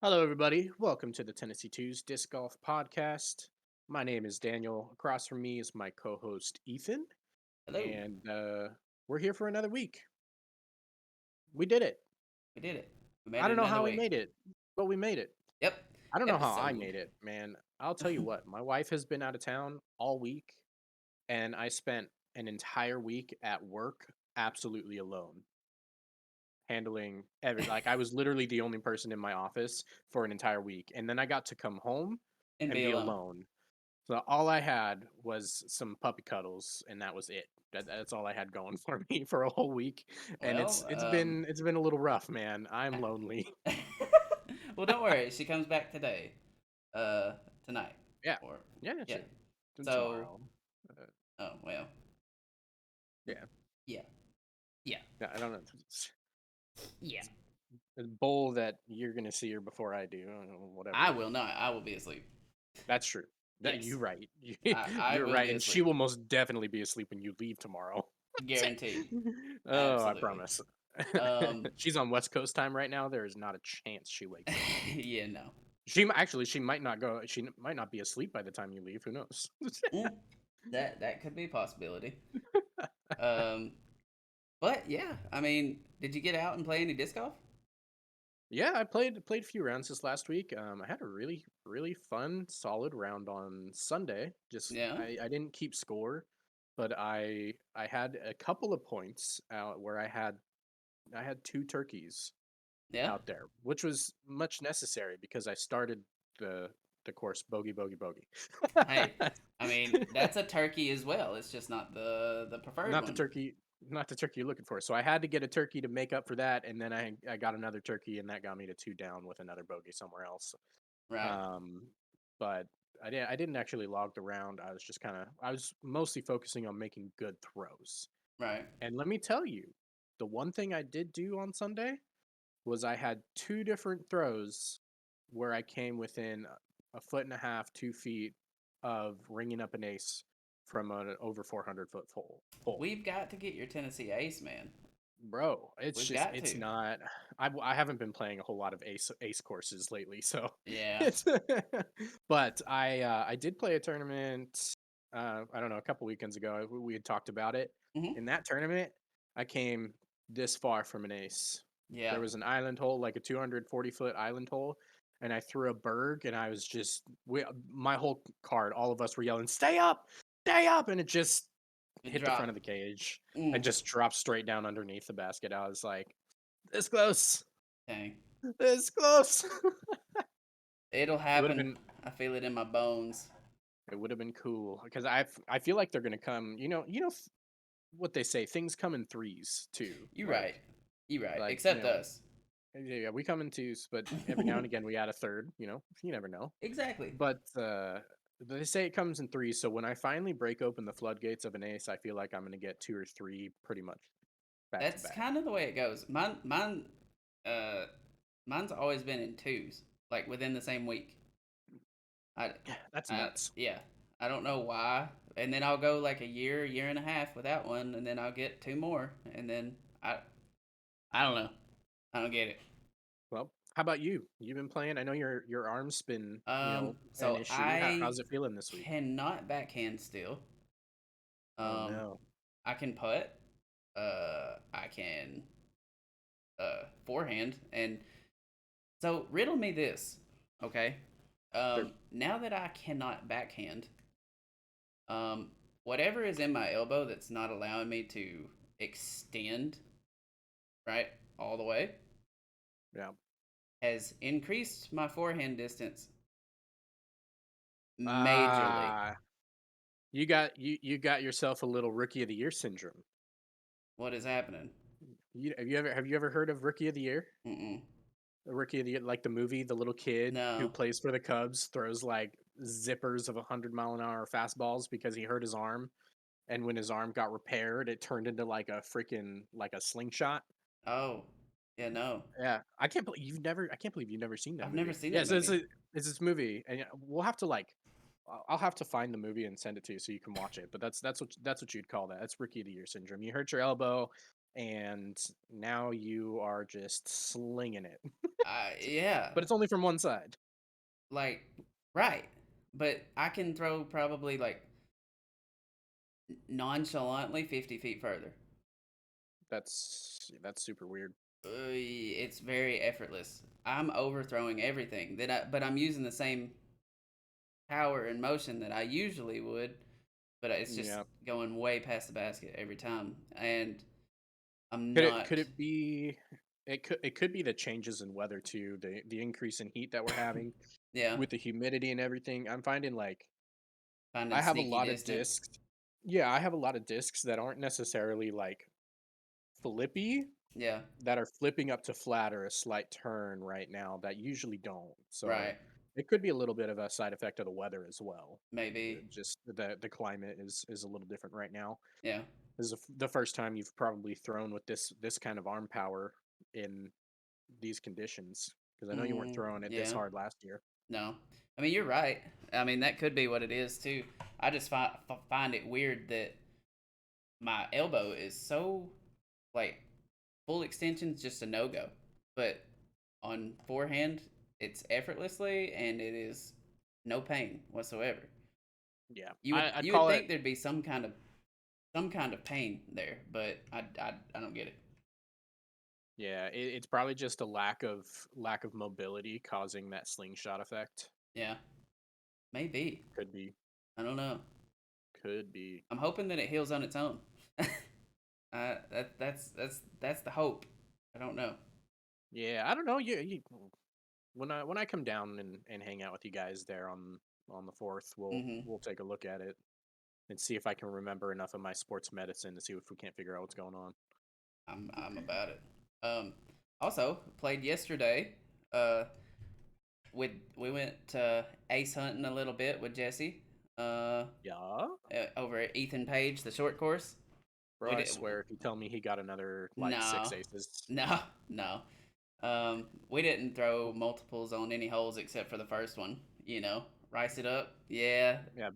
Hello, everybody. Welcome to the Tennessee Twos Disc Golf Podcast. My name is Daniel. Across from me is my co host, Ethan. Hello. And we're here for another week. We did it. We did it. We made I it don't know another how we week. made it, but we made it. Yep. I don't know how I Episode. made it, man. I'll tell you what, my wife has been out of town all week, and I spent an entire week at work absolutely alone, handling like, I was literally the only person in my office for an entire week. And then I got to come home And and be be alone. alone. So all I had was some puppy cuddles, and that was it. That's all I had going for me for a whole week, and Well, it's been a little rough, man. I'm lonely. well, don't worry. She comes back today. Uh, Tonight. Yeah, Or yeah, yeah, yeah. sure. So, Tomorrow. Uh, oh well. yeah, Yeah. Yeah. yeah. I don't know. Yeah. It's a bowl that you're gonna see her before I do. I Whatever. will not. I will be asleep. That's true. That Yes. you right. I You're will right, be and she asleep. will most definitely be asleep when you leave tomorrow. Guaranteed. Oh, I Absolutely. promise. Um. She's on West Coast time right now. There is not a chance she wakes up. Yeah. No. Actually, she might not go. Might not be asleep by the time you leave. Who knows? Mm, that could be a possibility. Um. But yeah. I mean, did you get out and play any disc golf? Yeah, I played a few rounds this last week. I had a really fun, solid round on Sunday. Just Yeah. I didn't keep score, but I had a couple of points out where I had two turkeys Yeah. out there, which was much necessary because I started the the course bogey bogey bogey. Hey, I mean, that's a turkey as well. It's just not the preferred not the one. turkey not the turkey you're looking for. So I had to get a turkey to make up for that, and then I got another turkey, and that got me to two down with another bogey somewhere else. Right. Um, but I didn't actually log the round. I was mostly focusing on making good throws. Right. And let me tell you, the one thing I did do on Sunday was I had two different throws where I came within a foot and a half, 2 feet of ringing up an ace from an over 400-foot pole. We've got to get your Tennessee Ace, man. Bro, We've got it's to. not. I haven't been playing a whole lot of ace courses lately, so Yeah. it's. But I did play a tournament. I don't know, a couple weekends ago. We had talked about it. Hmm. In that tournament, I came this far from an ace. Yeah. There was an island hole, like a 240-foot island hole, and I threw a berg, and I was just my whole card. All of us were yelling, stay up!" And it just It hit the front of dropped. the cage and Mm, just dropped straight down underneath the basket. I was like, this close, dang. this close. It'll It would have happen. been I feel it in my bones. it would have been cool because I feel like they're gonna come. What they say, things come in threes too. You right. You right. Like Except us. yeah, we come in twos, but every now and again we add a third. You never know. Exactly. But they say it comes in threes. So when I finally break open the floodgates of an ace, I feel like I'm gonna get two or three pretty much back to That's back. kind of the way it goes. Uh, mine's always been in twos, like within the same week. I, That's nuts. yeah, I don't know why. And then I'll go like a year and a half without one, and then I'll get two more, and then I don't know. I don't get it. Well, how about you? You've been playing. I know your arm's been, an So issue. I How's it feeling this week? cannot backhand still. Oh Um, no. I can putt. I can forehand, and so riddle me this, okay? Sure. Now that I cannot backhand, whatever is in my elbow that's not allowing me to extend right all the way Yeah. has increased my forehand distance majorly. Ah, you got yourself a little rookie of the year syndrome. What is happening? Have you ever heard of rookie of the year? Mm-mm. The rookie of the year, like the movie, the little kid who No. plays for the Cubs throws like zippers of 100-mile-an-hour fastballs because he hurt his arm, and when his arm got repaired, it turned into like a freaking like a slingshot. Oh, yeah, no. Yeah, I can't believe you've never seen that I've never movie. seen Yeah, that so movie. it's this movie, and we'll have to like, I'll have to find the movie and send it to you so you can watch it. But that's what you'd call that. That's rookie of the year syndrome. You hurt your elbow, and now you are just slinging it. Yeah, But it's only from one side. like right. But I can throw probably like nonchalantly 50 feet further. That's super weird. It's very effortless. I'm overthrowing everything but I'm using the same power and motion that I usually would, but it's just Yeah. going way past the basket every time, and I'm Could not. it be it could be the changes in weather too, the increase in heat that we're having Yeah, with the humidity and everything. I'm finding like finding I have a sneaky lot of distance. discs. Yeah, I have a lot of discs that aren't necessarily like flippy, Yeah, that are flipping up to flat or a slight turn right now that usually don't. So right. it could be a little bit of a side effect of the weather as well. Maybe. Just the climate is a little different right now. Yeah. This is the first time you've probably thrown with this kind of arm power in these conditions, because I know you weren't throwing it this Yeah. hard last year. No. I mean, you're right. I mean, that could be what it is too. I just find it weird that my elbow is so like full extension's just a no go, but on forehand it's effortlessly and it is no pain whatsoever. Yeah, You would I'd you would call it. think there'd be some kind of pain there, but I don't get it. Yeah, it's probably just a lack of mobility causing that slingshot effect. Yeah, maybe. Could be, I don't know. could be. I'm hoping that it heals on its own. That's the hope. I don't know. Yeah, I don't know. When I come down and hang out with you guys there on the fourth, we'll Mhm. we'll take a look at it and see if I can remember enough of my sports medicine to see if we can't figure out what's going on. I'm about it. Um, also played yesterday. Uh, we went ace hunting a little bit with Jesse. Uh, Yeah, over at Ethan Page, the short course. bro. We I did swear, if you tell me he got another like no, six aces. no, no. We didn't throw multiples on any holes except for the first one. You know, rice it up. Yeah, Yeah,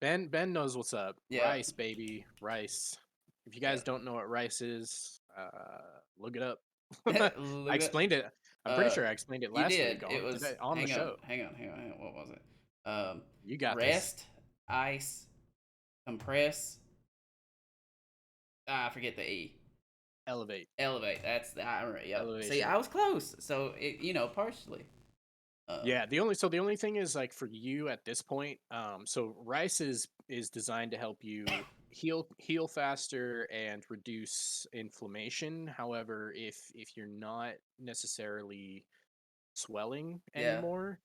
Ben knows what's up. yeah, Rice, baby, rice. If you yeah. guys don't know what rice is, look it up. I Look at explained it. I'm pretty uh, sure I explained it you last week did. It on was today on the hang on, show. hang on, hang on, hang on. What was it? You got this. Rest, ice, compress. I forget the E. Elevate, Elevate. That's the yep. See, elevation. I was close. So it partially. Um, Yeah, the only thing is like for you at this point, so rice is designed to help you heal faster and reduce inflammation. However, if you're not necessarily swelling yeah, anymore,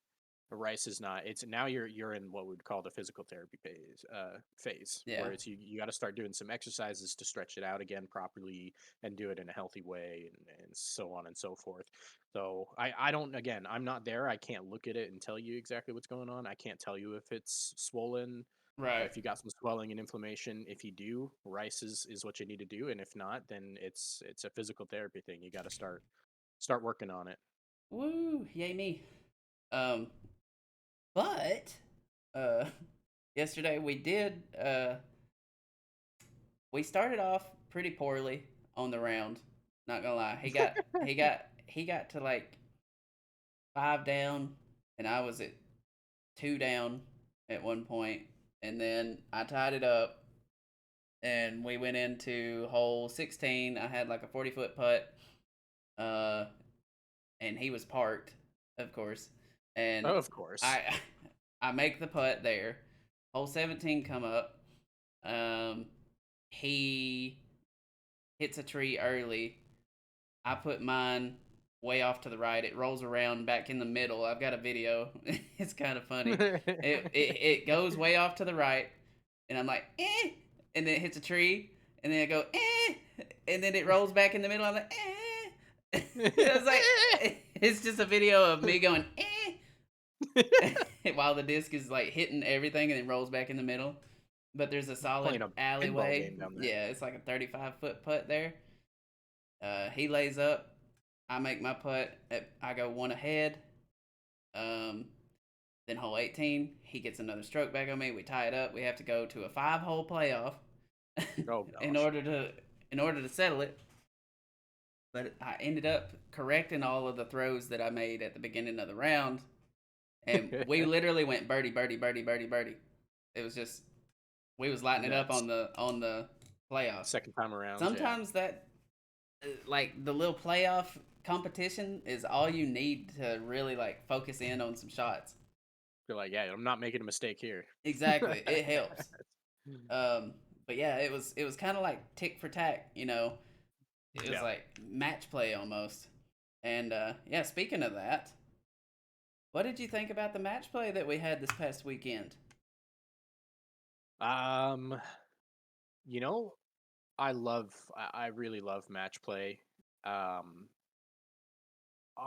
the rice is not. It's now you're in what we would call the physical therapy phase yeah. where it's you got to start doing some exercises to stretch it out again properly and do it in a healthy way and so on and so forth. So I don't, again, I'm not there. I can't look at it and tell you exactly what's going on. I can't tell you if it's swollen, Right. if you got some swelling and inflammation. If you do, rice is what you need to do, and if not, then it's a physical therapy thing. You got to start working on it. Woo! Yay me. Um, but uh, yesterday we did we started off pretty poorly on the round. Not gonna lie, he got to like 5 down, and I was at 2 down at one point, and then I tied it up, and we went into hole 16. I had like a 40-foot putt, uh, and he was parked, of course, and Oh, of course. I I make the putt there. Hole 17 come up. Um, he hits a tree early. I put mine way off to the right. It rolls around back in the middle. I've got a video. It's kind of funny. It goes way off to the right, and I'm like, eh, and then it hits a tree, and then I go, eh, and then it rolls back in the middle. I'm like, eh. I was like, it's just a video of me going, while the disc is like hitting everything and it rolls back in the middle. But there's a solid Playing a pinball alleyway. game down there. Yeah, it's like a 35-foot putt there. He lays up. I make my putt. I go one ahead. Um, then hole 18, he gets another stroke back on me. We tie it up. We have to go to a 5-hole playoff Oh in gosh. order to in order to settle it. but I ended up correcting all of the throws that I made at the beginning of the round, and we literally went birdie, birdie, birdie, birdie, birdie. It was just we was lighting it up That's on the playoff. second time around, yeah. Sometimes that like the little playoff competition is all you need to really like focus in on some shots. You're like, yeah, I'm not making a mistake here. Exactly, it helps. Um, but yeah, it was kind of like tick for tack, you know. It was Yeah. like match play almost. And yeah, speaking of that, what did you think about the match play that we had this past weekend? Um, you know, I really love match play. Um,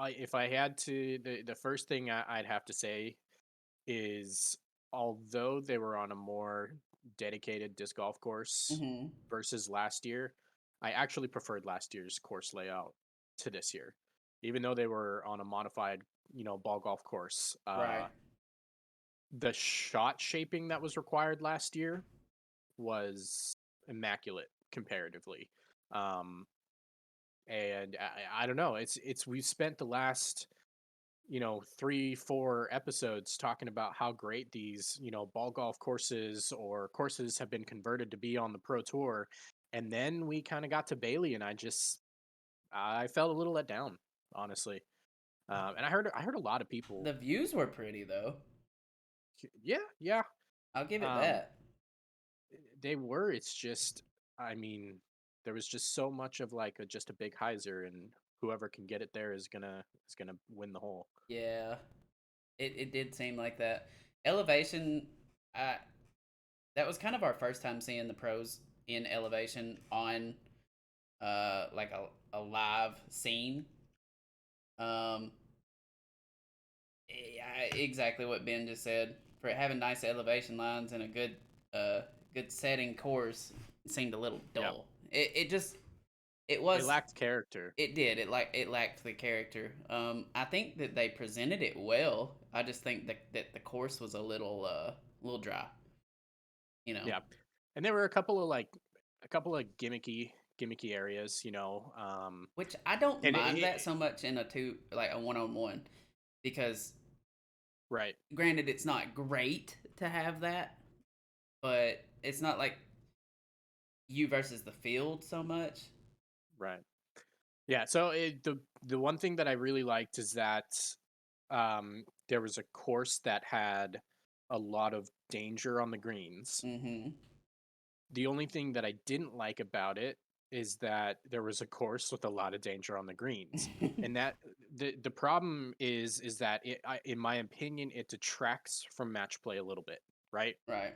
if I had to, the first thing I'd have to say is, although they were on a more dedicated disc golf course Mm-hmm. versus last year, I actually preferred last year's course layout to this year. Even though they were on a modified, ball golf course, Right. the shot shaping that was required last year was immaculate comparatively. Um, and I don't know. It's we've spent the last 3 4 episodes talking about how great these ball golf courses or courses have been converted to be on the pro tour, and then we kind of got to Bailey, and I felt a little let down, honestly. And I heard a lot of people. The views were pretty though. Yeah, yeah. I'll give it um that. they were. It's just, I mean, there was just so much of like just a big hyzer, and whoever can get it there is gonna win the hole. Yeah. It did seem like that. Elevation, I that was kind of our first time seeing the pros in elevation on like a live scene. Um exactly what Ben just said. For having nice elevation lines and a good setting course, it seemed a little Yeah, dull. It just it it was lacked character. it did it lacked the character. I think that they presented it well. I just think that the course was a little dry. You know, Yeah, and there were a couple of gimmicky areas, which I don't and mind that so much in a two like a one on one because right, granted it's not great to have that, but it's not like you versus the field so much. right, yeah. So the one thing that I really liked is that there was a course that had a lot of danger on the greens. Mm-hmm. The only thing that I didn't like about it is that there was a course with a lot of danger on the greens. And that the problem is that in my opinion, it detracts from match play a little bit, right? Right.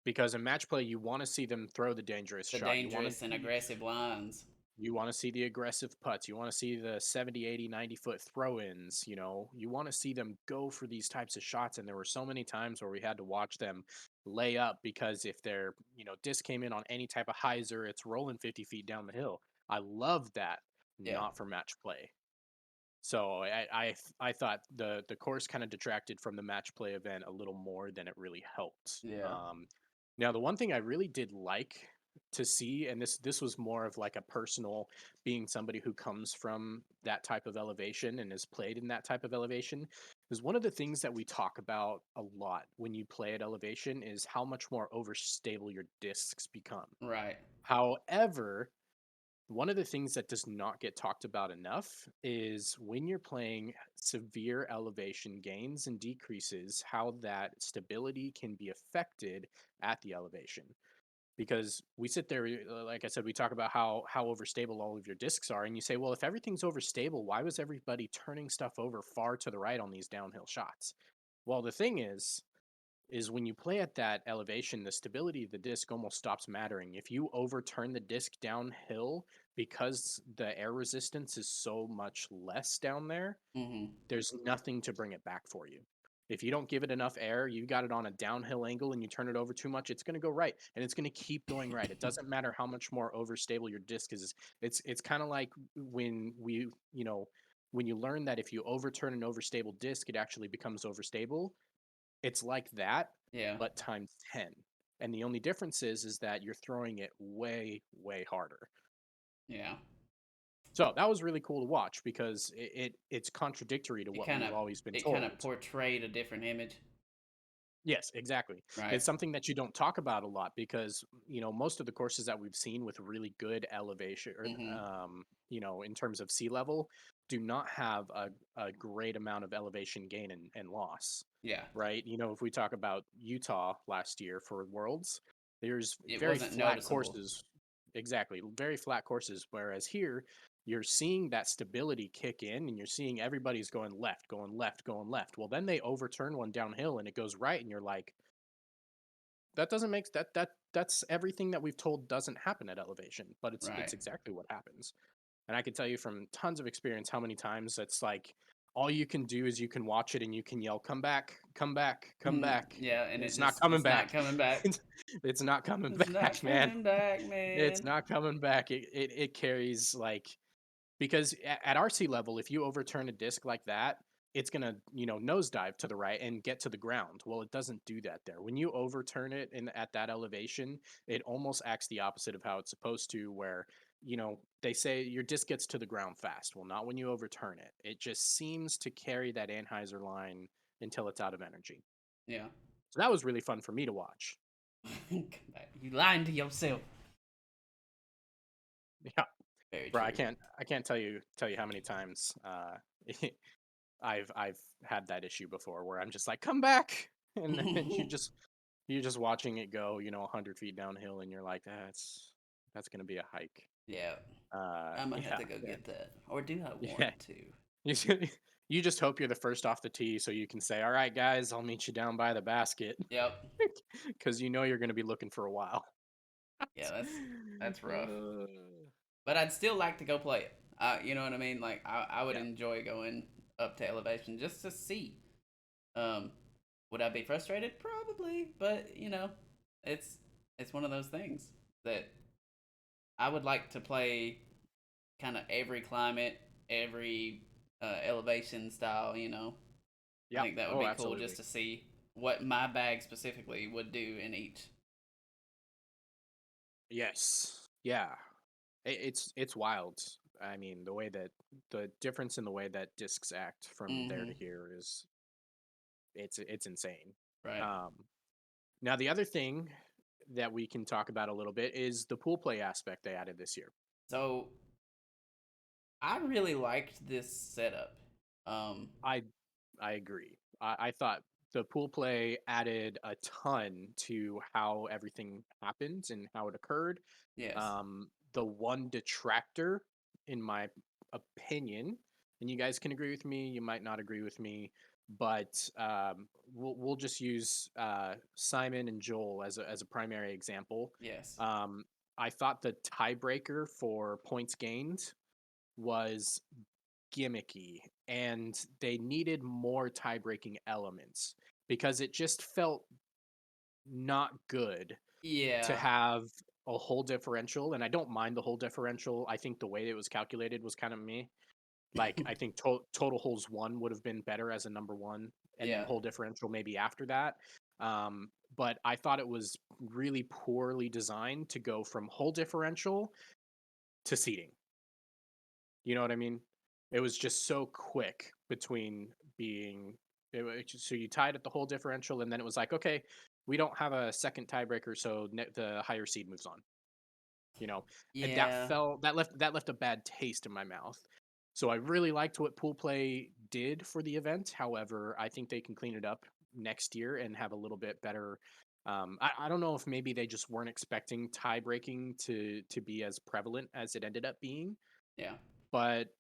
Because in match play, you want to see them throw the dangerous The shot. You want to dangerous and aggressive lines. you want to see the aggressive putts. You want to see the 70, 80, 90 foot throw-ins. You want to see them go for these types of shots. And there were so many times where we had to watch them lay up because if their disc came in on any type of hyzer, it's rolling 50 feet down the hill. I love that. Yeah. Not for match play. So I thought the course kind of detracted from the match play event a little more than it really helped. Yeah. Now the one thing I really did like to see, and this was more of like a personal, being somebody who comes from that type of elevation and has played in that type of elevation, is one of the things that we talk about a lot when you play at elevation is how much more overstable your discs become. Right. However, one of the things that does not get talked about enough is when you're playing severe elevation gains and decreases, how that stability can be affected at the elevation. Because we sit there, like I said, we talk about how overstable all of your discs are, and you say, well, if everything's overstable, why was everybody turning stuff over far to the right on these downhill shots? Well, the thing is when you play at that elevation, the stability of the disc almost stops mattering. If you overturn the disc downhill because the air resistance is so much less down there, Mm-hmm. there's nothing to bring it back for you. If you don't give it enough air, you got it on a downhill angle and you turn it over too much, it's going to go right, and it's going to keep going right. It doesn't matter how much more overstable your disc is. It's kind of like when when you learn that if you overturn an overstable disc, it actually becomes overstable. It's like that, Yeah. but times 10. And the only difference is that you're throwing it way, way harder. Yeah. So that was really cool to watch because it's contradictory to It what kind we've of always been it kind of told. portrayed a different image. Yes, exactly. Right. It's something that you don't talk about a lot because, most of the courses that we've seen with really good elevation or, Mhm. in terms of sea level, do not have a great amount of elevation gain and loss, Yeah. right? If we talk about Utah last year for Worlds, there's It very wasn't flat noticeable. courses. Exactly, very flat courses. Whereas here, you're seeing that stability kick in and you're seeing everybody's going left, going left, going left. Well, then they overturn one downhill and it goes right, and you're like, that doesn't make that's everything that we've told doesn't happen at elevation, but it's Right. exactly what happens. And I can tell you from tons of experience how many times it's like all you can do is you can watch it and you can yell, "Come back, come back, come back." Yeah, and And it's not coming it's not back. coming back. It's, it's not coming It's not back, man. coming back, It's man. not coming back. It carries like because at RC level, if you overturn a disc like that, it's gonna nosedive to the right and get to the ground. Well, it doesn't do that there. When you overturn it in at that elevation, it almost acts the opposite of how it's supposed to. Where they say your disc gets to the ground fast. Well, not when you overturn it. It just seems to carry that Anheuser line until it's out of energy. Yeah. So that was really fun for me to watch. Come back. You lying to yourself. Yeah, Very bro. I true. can't. I can't tell you how many times I've had that issue before where I'm just like, come back, and then you're just watching it go, 100 feet downhill, and you're like, that's gonna be a hike. Yeah. I'm gonna have Yeah, to go yeah, get that. Or do I yeah. want to? You you just hope you're the first off the tee, so you can say, all right, guys, I'll meet you down by the basket, Yep. because you're gonna be looking for a while. Yeah, that's rough. Uh, But I'd still like to go play it. You know what I mean? Like I would yeah, enjoy going up to elevation just to see. Um, would I be frustrated? Probably, but it's it's one of those things that I would like to play kind of every climate, every elevation style. I yeah. think that would Oh, be cool just absolutely. to see what my bag specifically would do in each. Yes. Yeah. It's wild. I mean, the difference in the way that discs act from there Mm-hmm. to here is it's insane. Right. Um, Now the other thing that we can talk about a little bit is the pool play aspect they added this year. So I really liked this setup. Um, I I agree. I thought the pool play added a ton to how everything happened and how it occurred. yes. The one detractor, in my opinion, and you guys can agree with me, you might not agree with me, but we'll just use Simon and Joel as a primary example. Yes. Um, I thought the tiebreaker for points gained was gimmicky, and they needed more tie-breaking elements because it just felt not good to Yeah. have a whole differential. And I don't mind the whole differential. I think the way it was calculated was kind of me. Like, I think total holes one would have been better as a number one, and then Yeah. whole differential maybe after that. But I thought it was really poorly designed to go from whole differential to seating. You know what I mean? It was just so quick between being so you tied at the whole differential, and then it was like, okay, we don't have a second tiebreaker, so the higher seed moves on. You know, and Yeah. that left a bad taste in my mouth. So I really liked what pool play did for the event. However, I think they can clean it up next year and have a little bit better. I don't know if maybe they just weren't expecting tie breaking to be as prevalent as it ended up being, Yeah. but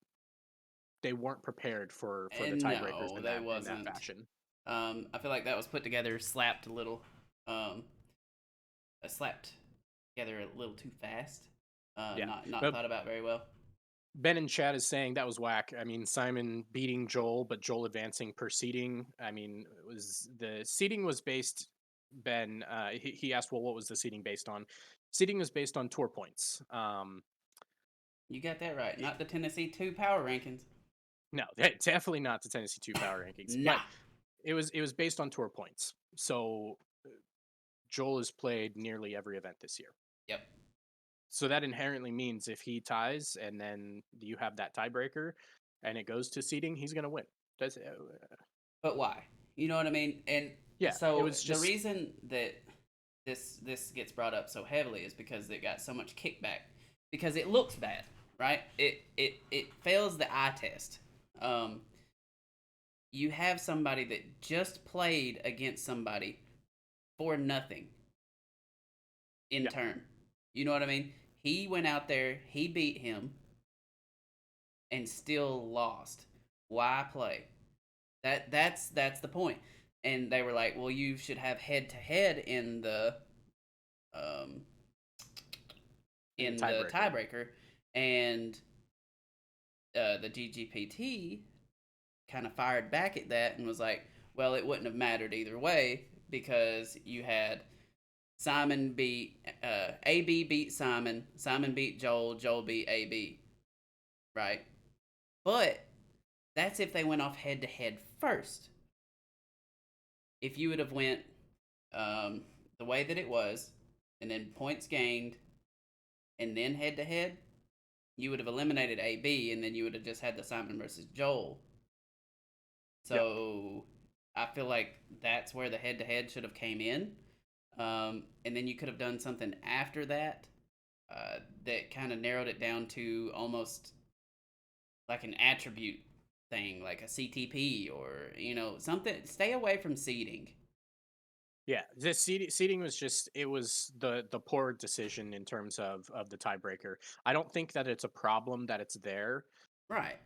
they weren't prepared for the And tiebreakers no, in they that wasn't. fashion. I feel like that was put together, slapped a little, um, slapped together a little too fast. Yeah, Not but thought about very well. Ben in chat is saying that was whack. I mean, Simon beating Joel, but Joel advancing per seeding. I mean, it was the seeding was based. Ben, he asked, well, what was the seeding based on? Seeding was based on tour points. You got that right. It, Not the Tennessee two power rankings. no, definitely not the Tennessee two power rankings, but Nah. it was based on tour points. So Joel has played nearly every event this year. Yep. So that inherently means if he ties and then you have that tiebreaker and it goes to seeding, he's going to win. Does But why? You know what I mean? And Yeah, it so was the just reason that this gets brought up so heavily is because it got so much kickback because it looks bad, right? It fails the eye test. Um, you have somebody that just played against somebody for nothing in yeah, turn. You know what I mean? He went out there, he beat him, and still lost. Why play? That's the point. And they were like, well, you should have head to head um in the in the tiebreaker. tiebreaker, and the GGPT kind of fired back at that and was like, well, it wouldn't have mattered either way because you had Simon beat AB beat Simon, Simon beat Joel, Joel beat AB, right? But that's if they went off head to head first. If you would have went um, the way that it was, and then points gained, and then head to head, you would have eliminated AB, and then you would have just had the Simon versus Joel. Yeah. So I feel like that's where the head to head should have came in, and then you could have done something after that that kind of narrowed it down to almost like an attribute thing, like a CTP or something. Stay away from seeding. Yeah, this seating was just it was the poor decision in terms of the tiebreaker. I don't think that it's a problem that it's there. Right.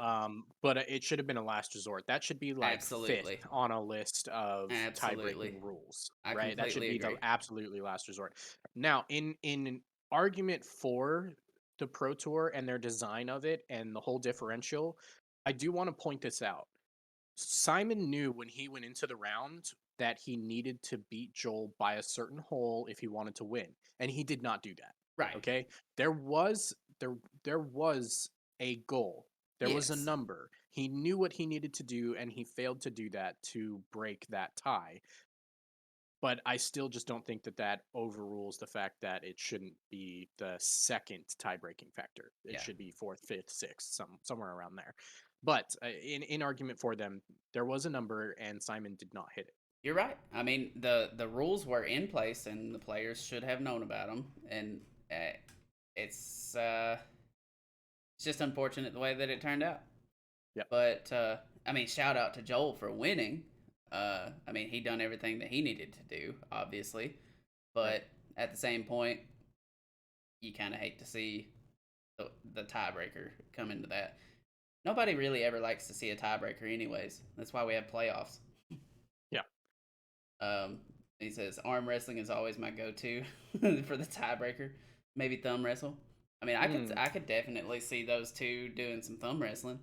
But it should have been a last resort. That should be like fifth Absolutely. on a list of tie-breaking Absolutely. rules, I right? That should completely be the agree. absolutely last resort. Now, in an argument for the Pro Tour and their design of it and the whole differential, I do want to point this out. Simon knew when he went into the round that he needed to beat Joel by a certain hole if he wanted to win, and he did not do that. Right. Okay, there was there was a goal. There was a Yes. number. He knew what he needed to do, and he failed to do that to break that tie. But I still just don't think that that overrules the fact that it shouldn't be the second tie-breaking factor. It Yeah. should be fourth, fifth, sixth, somewhere around there. But in argument for them, there was a number, and Simon did not hit it. You're right. I mean, the rules were in place, and the players should have known about them. And uh, it's it's just unfortunate the way that it turned out. Yep. But I mean, shout out to Joel for winning. I mean, he done everything that he needed to do, obviously. Right. But at the same point, you kind of hate to see the tiebreaker come into that. Nobody really ever likes to see a tiebreaker, anyways. That's why we have playoffs. Yeah. He says arm wrestling is always my go-to for the tiebreaker. Maybe thumb wrestle. I mean, Hmm. I could definitely see those two doing some thumb wrestling.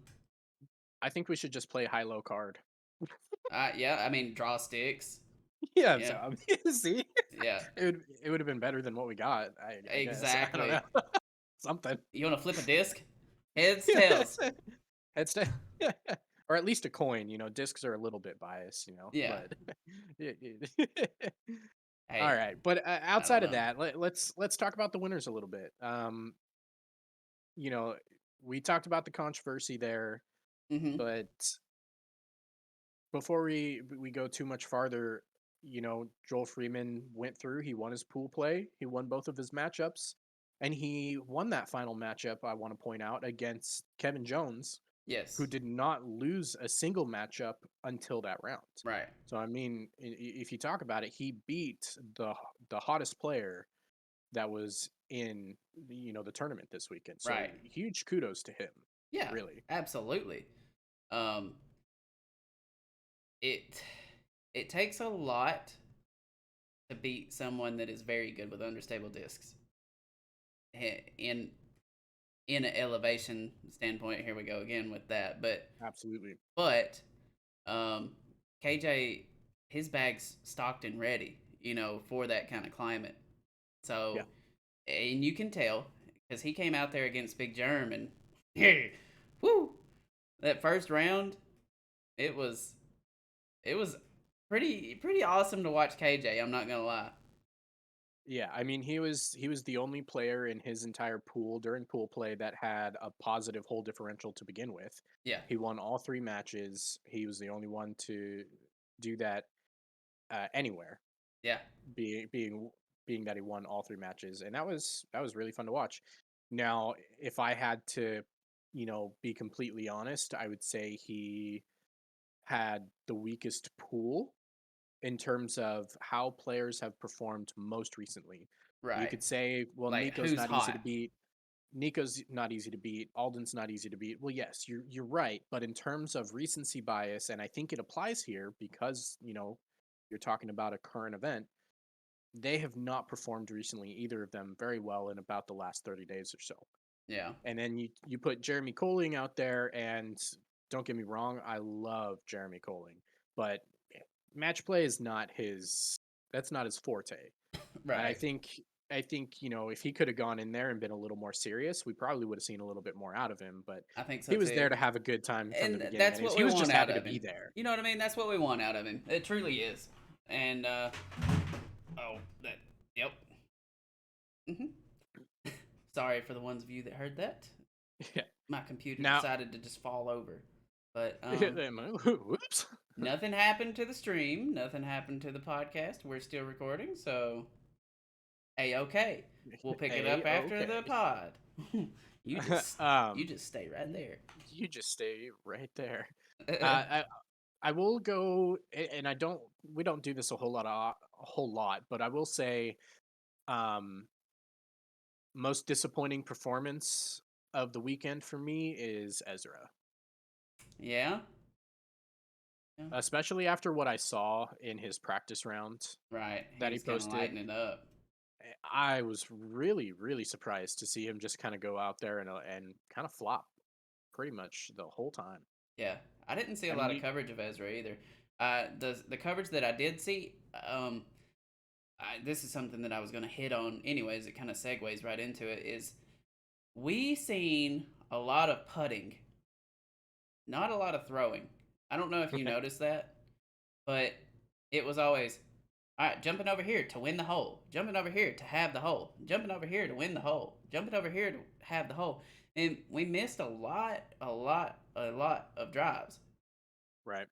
I think we should just play high-low card. Yeah, I mean, draw sticks. Yeah. So Yeah, I mean, see, yeah, it would have been better than what we got. I guess I don't know exactly. something. You want to flip a disc? Heads, Yeah. tails. It's or at least a coin. Discs are a little bit biased. Yeah. But all Hey, right. But I don't outside of know. that, let's talk about the winners a little bit. You know, we talked about the controversy there, Mm-hmm. but before we go too much farther, Joel Freeman went through. He won his pool play. He won both of his matchups, and he won that final matchup. I want to point out against Kevin Jones, who Yes. did not lose a single matchup until that round. Right. So I mean, if you talk about it, he beat the hottest player that was in the tournament this weekend. So Right. huge kudos to him, Yeah. really. Absolutely. Um, it it takes a lot to beat someone that is very good with understable discs. In an elevation standpoint, here we go again with that. Absolutely. But um, KJ, his bag's stocked and ready, for that kind of climate. Yeah. So, and you can tell because he came out there against Big Germ and whoo, that first round, it was it was pretty awesome to watch KJ. I'm not gonna lie. Yeah, I mean, he was the only player in his entire pool during pool play that had a positive hole differential to begin with. Yeah, He won all 3 matches. He was the only one to do that, anywhere, yeah, being being being that he won all 3 matches, and that was really fun to watch. Now, if I had to, be completely honest, I would say he had the weakest pool in terms of how players have performed most recently. You right. could say, well, Like Nico's who's not easy to hot? beat. Nico's not easy to beat. Alden's not easy to beat. Well, yes, you're right, but in terms of recency bias, and I think it applies here because you're talking about a current event. They have not performed recently, either of them, very well in about the last 30 days or so. Yeah, And then you put Jeremy Colling out there, and don't get me wrong, I love Jeremy Colling, but match play is not his. That's not his forte. And I right. think I think if he could have gone in there and been a little more serious, we probably would have seen a little bit more out of him. But I think so he was too. there to have a good time from the And beginning, that's and what he we was want just out happy to of be him. there. You know what I mean? That's what we want out of him. It truly is. And oh, that yep. hmm Sorry for the ones of you that heard that. Yeah. My computer Now, decided to just fall over. But whoops. nothing happened to the stream. Nothing happened to the podcast. We're still recording, so okay. We'll pick it up after the Okay. pod. you just you um, just stay right you, there. you just stay right there. Uh, I will go, and I don't. We don't do this a whole lot, but I will say, um, most disappointing performance of the weekend for me is Ezra, yeah. Yeah. especially after what I saw in his practice round Right. He that he was kind of posted. lighting it up. I was really, really surprised to see him just kind of go out there and kind of flop pretty much the whole time. Yeah, I didn't see a I mean, lot of coverage of Ezra either. The coverage that I did see, this is something that I was going to hit on anyways. It kind of segues right into it. Is we seen a lot of putting, not a lot of throwing. I don't know if you noticed that, but it was always all right. Jumping over here to win the hole. Jumping over here to have the hole. Jumping over here to win the hole. Jumping over here to have the hole. And we missed a lot of drives. right.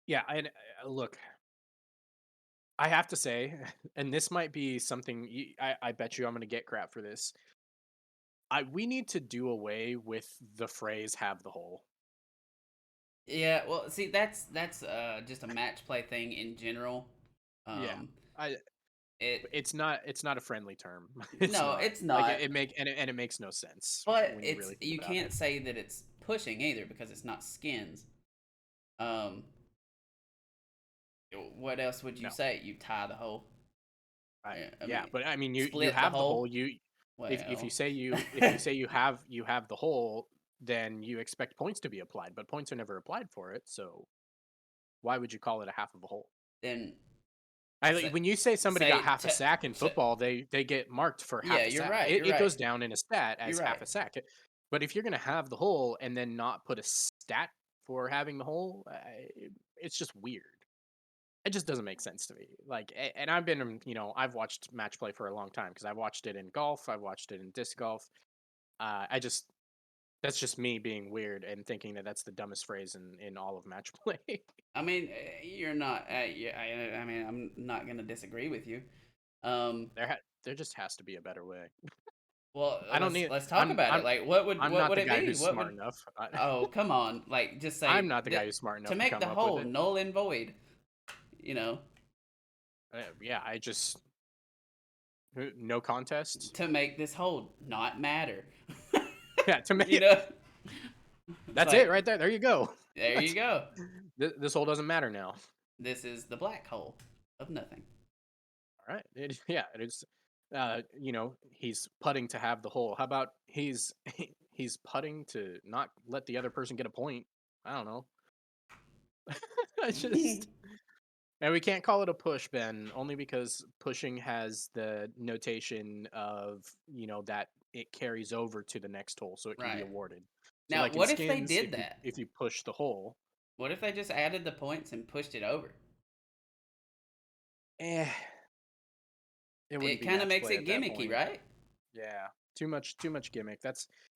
Yeah, and look, I have to say, and this might be something I bet you I'm going to get crap for this. We need to do away with the phrase "have the hole." Yeah, well, see, that's just a match play thing in general. Yeah, Um, I it it's not a friendly term. It's no, not it's like not, it makes no sense but when you it's really think you about can't it. say that it's pushing either because it's not skins. Um, what else would you No, say? You tie the hole. I yeah, mean, but I mean you split the have the hole. hole. You if you Well, say you have the hole, then you expect points to be applied, but points are never applied for it. So why would you call it a half of a hole? then Like, say, when you say somebody got say half a sack in football, they get marked for yeah, half a you're sack. right. It, You're it right. goes down in a stat You're as half right. a sack. But if you're gonna have the hole and then not put a stat for having the hole, it's just weird. It just doesn't make sense to me. Like, and I've been, I've watched match play for a long time because I watched it in golf, I watched it in disc golf. I just That's just me being weird and thinking that that's the dumbest phrase in all of match play. I mean, you're not. Yeah, I mean, I'm not gonna disagree with you. Um, There just has to be a better way. Well, I don't let's need. let's talk I'm about it. I'm Like, what would I'm what not would the it guy be? who's What smart would? enough. Oh, come on! Like, just I'm say not the guy who's smart to enough to make the come up with whole it. null and void. You know, Yeah, I just no contest. to make this whole not matter. Yeah, to make you it. know, it's That's it like right there. There you go. there you That's go. this whole doesn't matter now. This is the black hole of nothing. All right. Yeah, it is. He's putting to have the hole. How about he's putting to not let the other person get a point? I don't know. I just And we can't call it a push, Ben, only because pushing has the notation of, that it carries over to the next hole, so it can be Right awarded. So now, like in what if they skins, did that? if you push the hole. What if they just added the points and pushed it over? Eh, it wouldn't It be kind of match makes play it at that gimmicky, point. right? Yeah, too much gimmick.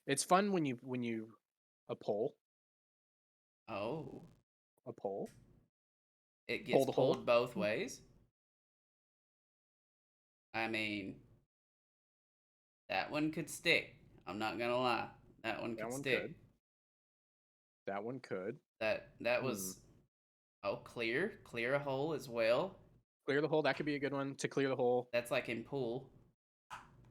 It's fun when you a poll Oh, a poll it poll gets the hole. pulled both ways. I mean, that one could stick. I'm not gonna lie. That one That could one stick. could. That one could. That Hmm. was clear a hole as well. Clear the hole. That could be a good one to clear the hole. That's like in pool.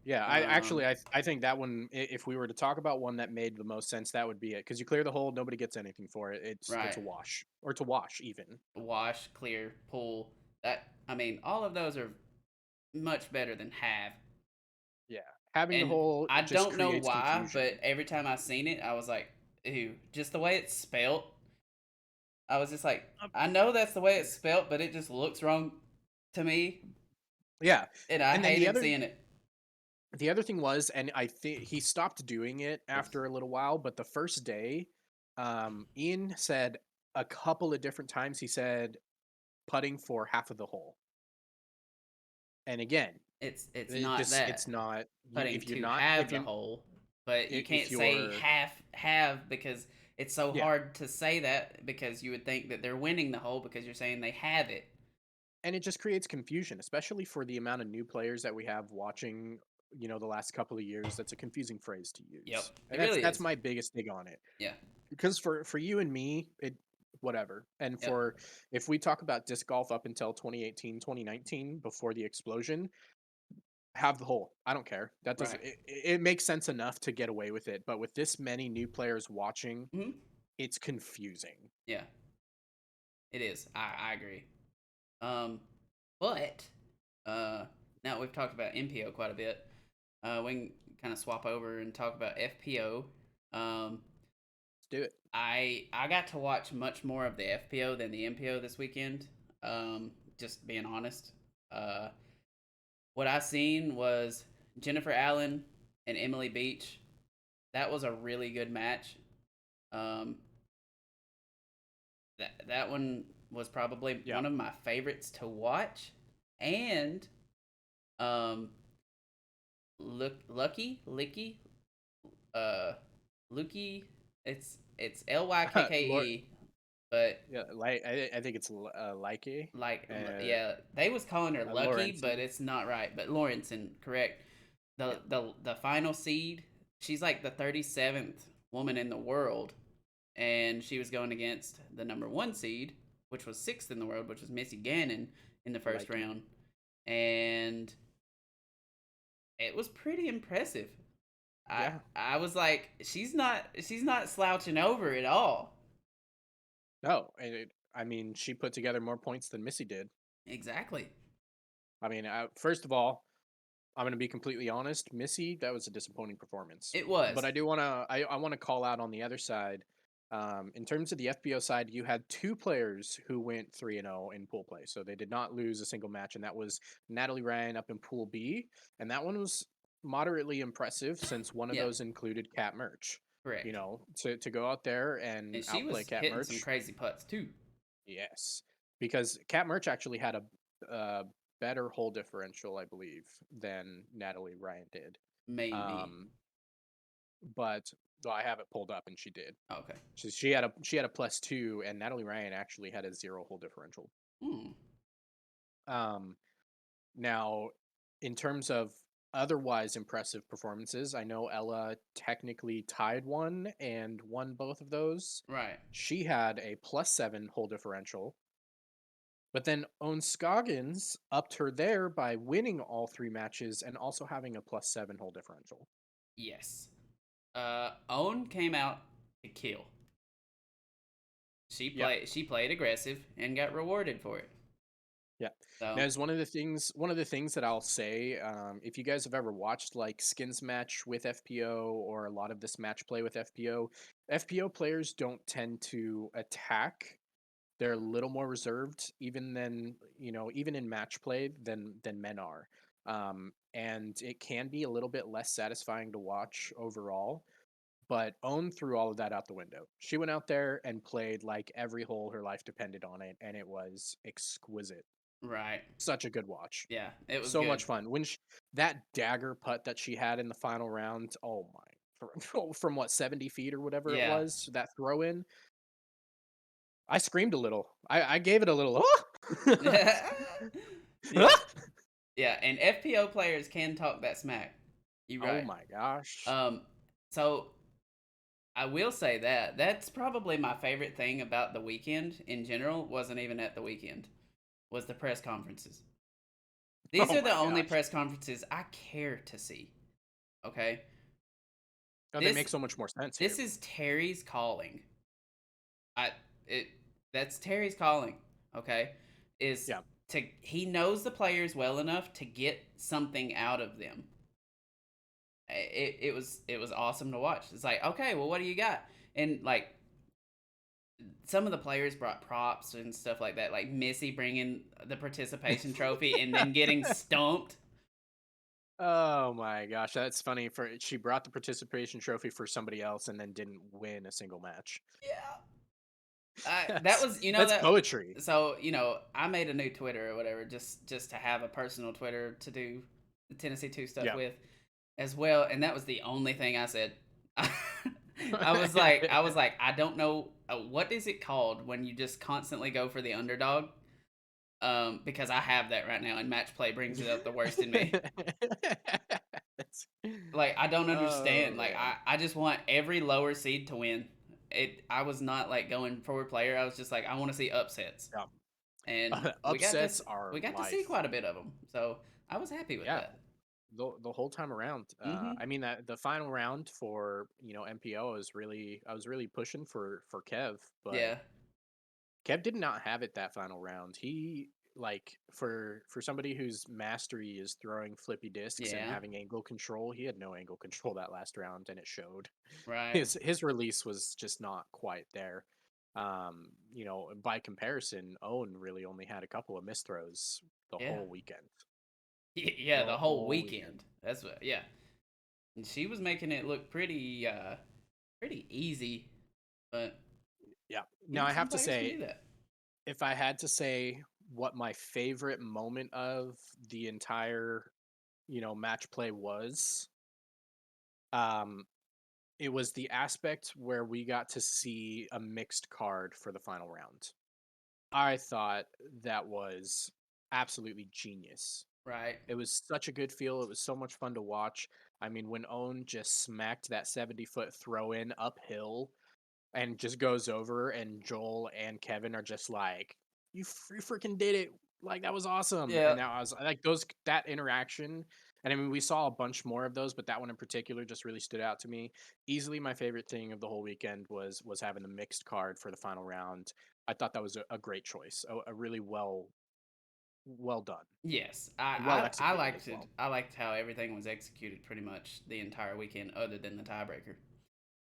Yeah, I Um, actually I think that one, if we were to talk about one that made the most sense, that would be it. Because you clear the hole, nobody gets anything for it. It's right. a wash or to wash even. Wash, clear, pool. That I mean, all of those are much better than have. Yeah, having the And hole I just don't know creates why, confusion. but every time I seen it, I was like, ew. Just the way it's spelt, I was just like, Um, I know that's the way it's spelt, but it just looks wrong to me, Yeah, and I and then hated seeing it. the other thing was, and I think he stopped doing it after a little while, but the first day, Ian said a couple of different times he said putting for half of the hole. And again, It's not it's that not you putting if you're to not have the hole, but you if can't say you're half have because it's so yeah, hard to say that because you would think that they're winning the hole because you're saying they have it. and it just creates confusion, especially for the amount of new players that we have watching, the last couple of years. That's a confusing phrase to Yep, use. it And really that's is. my biggest thing on it. Yeah. Because for you and me, it whatever. And Yep. for if we talk about disc golf up until 2018, 2019, before the explosion, have the hole. I don't care. That Right. doesn't it makes sense enough to get away with it, but with this many new players watching, Hmm. it's confusing. Yeah, it is. I agree. Um, but uh, now we've talked about MPO quite a bit. We can kind of swap over and talk about FPO. Um, Let's do it. I got to watch much more of the FPO than the MPO this weekend. Just being honest. Uh, what I seen was Jennifer Allen and Emily Beach. That was a really good match. Um, that one was probably Yeah. one of my favorites to watch. And um, Licky, uh, Lukey. It's Lord, Lykke, but yeah, like I think it's like like uh yeah, they was calling her Lucky, but Laurenson. it's not right. But Lawrenson, correct. Yeah. The final seed. She's like the 37th woman in the world, and she was going against the number one seed, which was sixth in the world, which was Missy Gannon in the first Like round, and it was pretty impressive. yeah. I was like, she's not slouching over at all. No, and I mean, she put together more points than Missy did. Exactly. I mean, first of all, I'm going to be completely honest. Missy, that was a disappointing performance. It But was. I want to call out on the other side. In terms of the FBO side, you had two players who went 3-0 in pool play. So they did not lose a single match. And that was Natalie Ryan up in pool B. And that one was moderately impressive since one of Yeah, those included Cat Merch. correct. To go out there and And she outplay was Cat hitting some Merch. crazy putts too. Yes. Because Cat Merch actually had a better hole differential, I believe, than Natalie Ryan did. Maybe. Um, but well, I have it pulled up, and she did. Okay. She had a +2, and Natalie Ryan actually had a 0 hole differential. Hmm. Um, now, in terms of otherwise impressive performances, I know Ella technically tied one and won both of those. Right. She had a +7 hole differential, but then Owen Scoggins upped her there by winning all three matches and also having a +7 hole differential. Yes. Owen came out to kill. Yep. She played aggressive and got rewarded for it. Yeah. Now, So is one of the things that I'll say, if you guys have ever watched like skins match with FPO or a lot of this match play with FPO players don't tend to attack. They're a little more reserved, even in match play than men are. And it can be a little bit less satisfying to watch overall. But Own threw all of that out the window. She went out there and played like every hole her life depended on it, and it was exquisite. Right. Such a good watch. Yeah, it was So good. much fun. That dagger putt that she had in the final round, oh my, from what, 70 feet or whatever it Yeah. was, that throw in, I screamed a little. I gave it a little, Yeah. Yeah, and FPO players can talk that smack. You oh right. my gosh. Um, so I will say that that's probably my favorite thing about the weekend in general. Wasn't even at the weekend. Was the press conferences. These Oh are the my only gosh. press conferences I care to see. Okay, Oh, they this make so much more sense this here. is Terry's calling. I it that's Terry's calling. Okay, is Yeah. to he knows the players well enough to get something out of them. It was awesome to watch. It's like, okay, well, what do you got? And like some of the players brought props and stuff like that, like Missy bringing the participation trophy and then getting stumped. Oh my gosh, that's funny. For she brought the participation trophy for somebody else and then didn't win a single match. Yeah, that That's was that's that. poetry. So I made a new Twitter or whatever, just to have a personal Twitter to do the Tennessee two stuff Yeah. with as well, and that was the only thing I said. I was like, I don't know what is it called when you just constantly go for the underdog. Because I have that right now, and match play brings it up the worst in me. That's- Like I don't understand. oh Like man. I just want every lower seed to win. I was not like going forward player. I was just like I want to see upsets, Yeah. and Upsets are we got to see life. quite a bit of them. So I was happy with Yeah. that. The whole time around. Hmm. I mean that the final round for, MPO I was really pushing for Kev, but Yeah, Kev did not have it that final round. He, like, for somebody whose mastery is throwing flippy discs and yeah, having angle control, he had no angle control that last round, and it showed. right. His release was just not quite there. By comparison, Owen really only had a couple of misthrows the Yeah, whole weekend. yeah. The The whole whole weekend. weekend. That's what. Yeah, and she was making it look pretty easy, but Yeah. Now I some have to players can say, do that. if I had to say what my favorite moment of the entire, match play was, um, it was the aspect where we got to see a mixed card for the final round. I thought that was absolutely genius. Right. It was such a good feel. It was so much fun to watch. I mean, when Owen just smacked that 70-foot throw in uphill and just goes over, and Joel and Kevin are just like, you freaking did it. Like, that was awesome. Yeah. And now I was like, that interaction. And I mean, we saw a bunch more of those, but that one in particular just really stood out to me. Easily my favorite thing of the whole weekend was having the mixed card for the final round. I thought that was a great choice, a really well done, Yes, well I executed as liked it. well. I liked how everything was executed pretty much the entire weekend, other than the tiebreaker.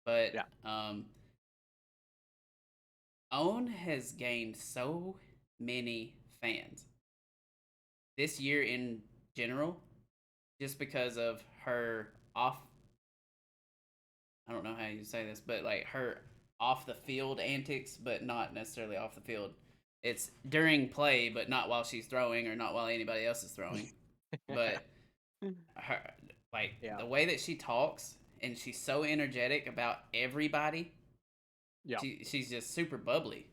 But Yeah, Own has gained so many fans this year in general, just because of her off. I don't know how you say this, but like her off the field antics, but not necessarily off the field. It's during play, but not while she's throwing or not while anybody else is throwing. But her like yeah, the way that she talks and she's so energetic about everybody. yeah. She's just super bubbly,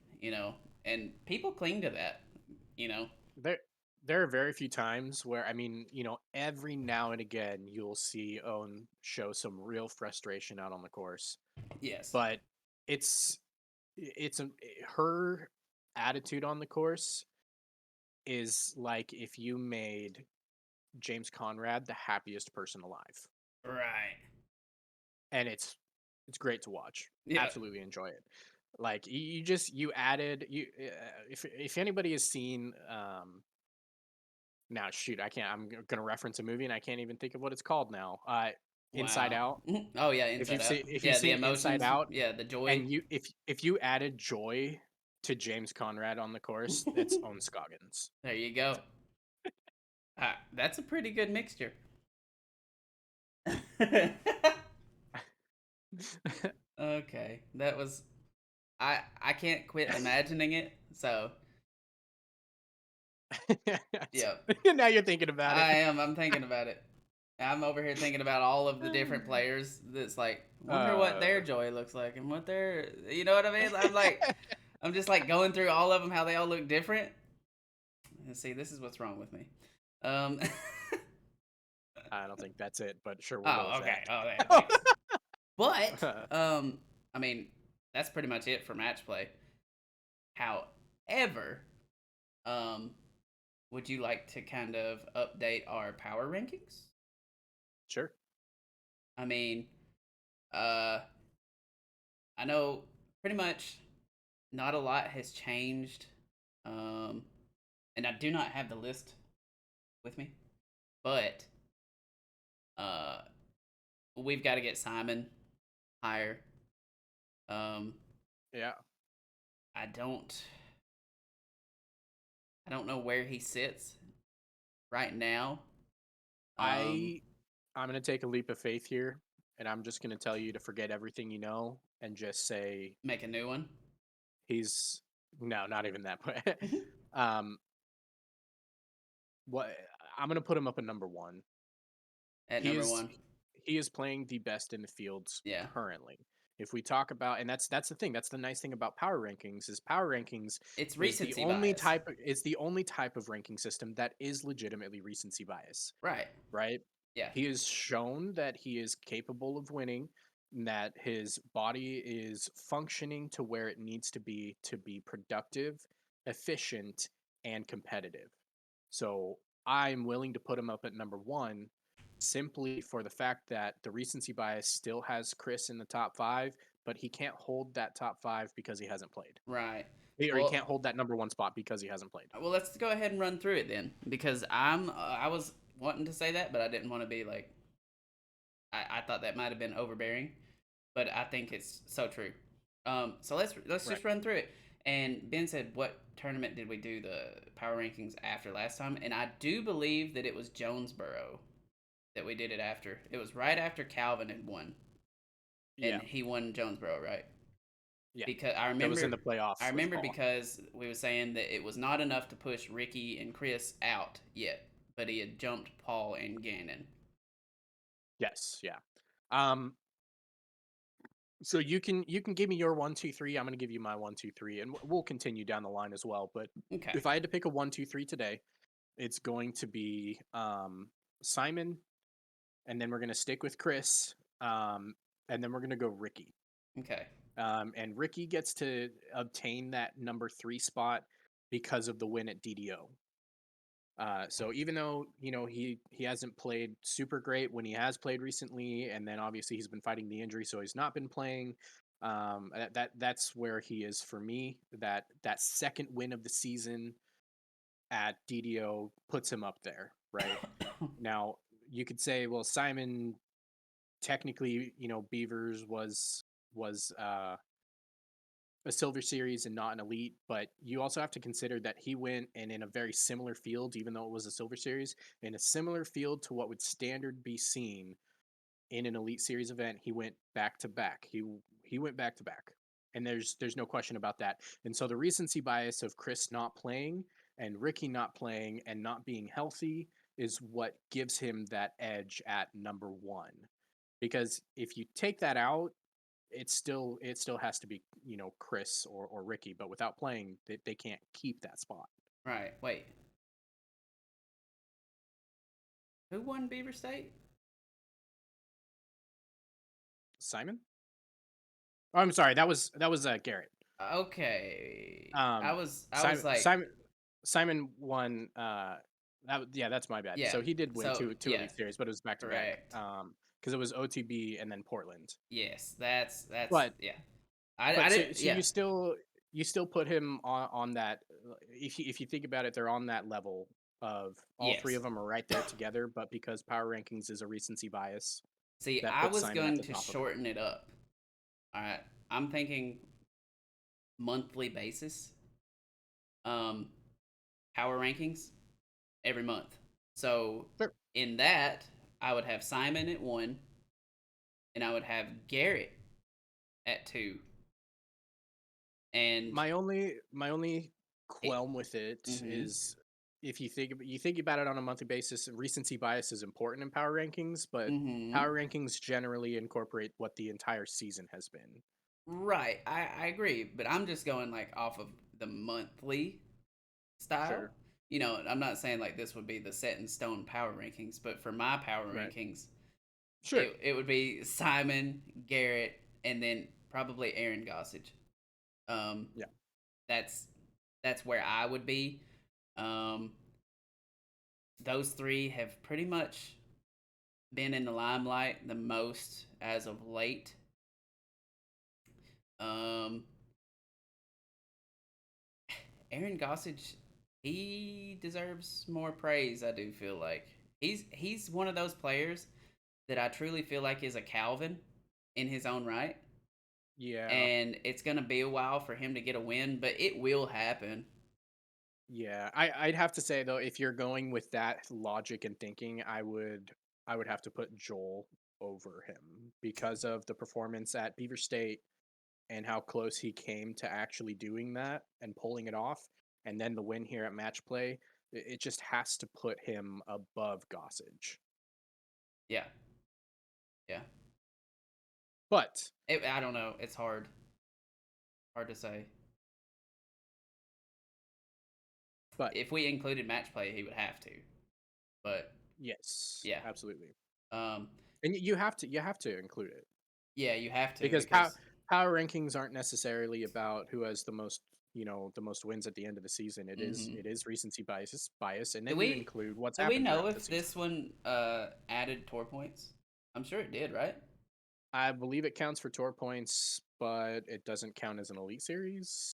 and people cling to that, you know. There there are very few times where, I mean, every now and again you'll see Owen show some real frustration out on the course, Yes. but it's her attitude on the course is like if you made James Conrad the happiest person alive. Right. And it's great to watch. Yeah. Absolutely enjoy it. Like you added if anybody has seen now, shoot, I can't. Gonna reference a movie and I can't even think of what it's called now. Inside Wow. Out. Mhm. Oh yeah, Inside Out. If you've Yeah, the seen Inside emotions. Out, Yeah, the joy. and if you added joy to James Conrad on the course, it's on Scoggins. There you go. That's a pretty good mixture. Okay, that was I can't quit imagining it. So yeah, Now you're thinking about I it. am. I'm thinking about it. I'm over here thinking about all of the different players. That's like, wonder what Uh, their joy looks like and what their, you know what I mean? I'm just like going through all of them, how they all look different. And see, this is what's wrong with me. Um, I don't think that's it, but sure, we'll go oh, with okay. that. Oh, yeah, thanks. But, I mean, that's pretty much it for match play. However, um, would you like to kind of update our power rankings? Sure. I mean, uh, I know pretty much not a lot has changed. Um, and I do not have the list with me, but uh, we've got to get Simon higher. Um, Yeah. I don't, I don't know where he sits right now. Um, I I'm gonna take a leap of faith here, and I'm just gonna tell you to forget everything you know and just say make a new one he's no, not even that. But um, what I'm gonna put him up at number one. at He number is one. he is playing the best in the fields Yeah, currently. If we talk about, and that's the thing, that's the nice thing about power rankings is power rankings it's recency bias. is the only type of ranking system that is legitimately recency bias, Right. right? Yeah. He has shown that he is capable of winning, and that his body is functioning to where it needs to be productive, efficient, and competitive. So I'm willing to put him up at number one simply for the fact that the recency bias still has Chris in the top five, but he can't hold that top five because he hasn't played. Right. Or he Well, can't hold that number one spot because he hasn't played. let's go ahead and run through it then, because I was wanting to say that, but I didn't want to be like I thought that might have been overbearing, but I think it's so true. So let's Right. just run through it. And Ben said, "What tournament did we do the power rankings after last time?" And I do believe that it was Jonesboro that we did it after. It was right after Calvin had won, and Yeah. he won Jonesboro, right? Yeah. Because That was in the playoff I with remember Paul. because we were saying that it was not enough to push Ricky and Chris out yet, but he had jumped Paul and Gannon. Yes. Yeah. Um, So you can give me your one, two, three. I'm gonna give you my one, two, three, and we'll continue down the line as well. But Okay, if I had to pick a one, two, three today, it's going to be Simon, and then we're gonna stick with Chris, and then we're gonna go Ricky. okay, And Ricky gets to obtain that number three spot because of the win at DDO. So even though he hasn't played super great when he has played recently, and then obviously he's been fighting the injury, so he's not been playing. That's where he is for me. That second win of the season at DDO puts him up there, right? Now you could say, well, Simon technically, Beavers was a silver series and not an elite, but you also have to consider that he went and in a very similar field, even though it was a silver series, in a similar field to what would standard be seen in an elite series event. He went back to back. He went back to back, and there's no question about that. And so the recency bias of Chris not playing and Ricky not playing and not being healthy is what gives him that edge at number one. Because if you take that out, it still has to be Chris or Ricky, but without playing, they can't keep that spot. right. Wait, who won Beaver State? Simon? Oh, I'm sorry, that was Garrett. Okay, Um, I was Simon like, Simon Simon won. Yeah, that's my bad. yeah. So he did win So two yeah, elite series, but it was back to back. correct. Because it was OTB and then Portland. Yes, that's But yeah. I but so did so yeah. you still put him on that. If you think about it, they're on that level of all three Yes. of them are right there together. But because power rankings is a recency bias, See, that I puts was Simon at going the to top of it. shorten it up. All right, I'm thinking monthly basis. Um, power rankings every month. So Sure. in that, I would have Simon at one, and I would have Garrett. at 2. And My only it, qualm with it mm-hmm, is if you think about it on a monthly basis, recency bias is important in power rankings, but mm-hmm. power rankings generally incorporate what the entire season has been. Right, I agree, but I'm just going like off of the monthly style. Sure. I'm not saying like this would be the set in stone power rankings, but for my power Right. rankings, Sure. it would be Simon, Garrett, and then probably Aaron Gossage. Um, Yeah. that's that's where I would be. Um, those three have pretty much been in the limelight the most as of late. Um, Aaron Gossage, he deserves more praise. I do feel like he's one of those players that I truly feel like is a Calvin in his own right, Yeah. and it's gonna be a while for him to get a win, but it will happen. Yeah. I'd have to say though, if you're going with that logic and thinking, I would have to put Joel over him because of the performance at Beaver State and how close he came to actually doing that and pulling it off. And then the win here at match play, it just has to put him above Gossage. Yeah, yeah. But, I don't know. It's hard to say. but If we included match play, he would have to. But yes, yeah, absolutely. um, And you have to include it yeah, you have to because because power rankings aren't necessarily about who has the most wins at the end of the season. It is hmm it is recency bias, and do then you we include what's do we happened know throughout the if season. this one added tour points? I'm sure it did, right? I believe it counts for tour points, but it doesn't count as an elite series.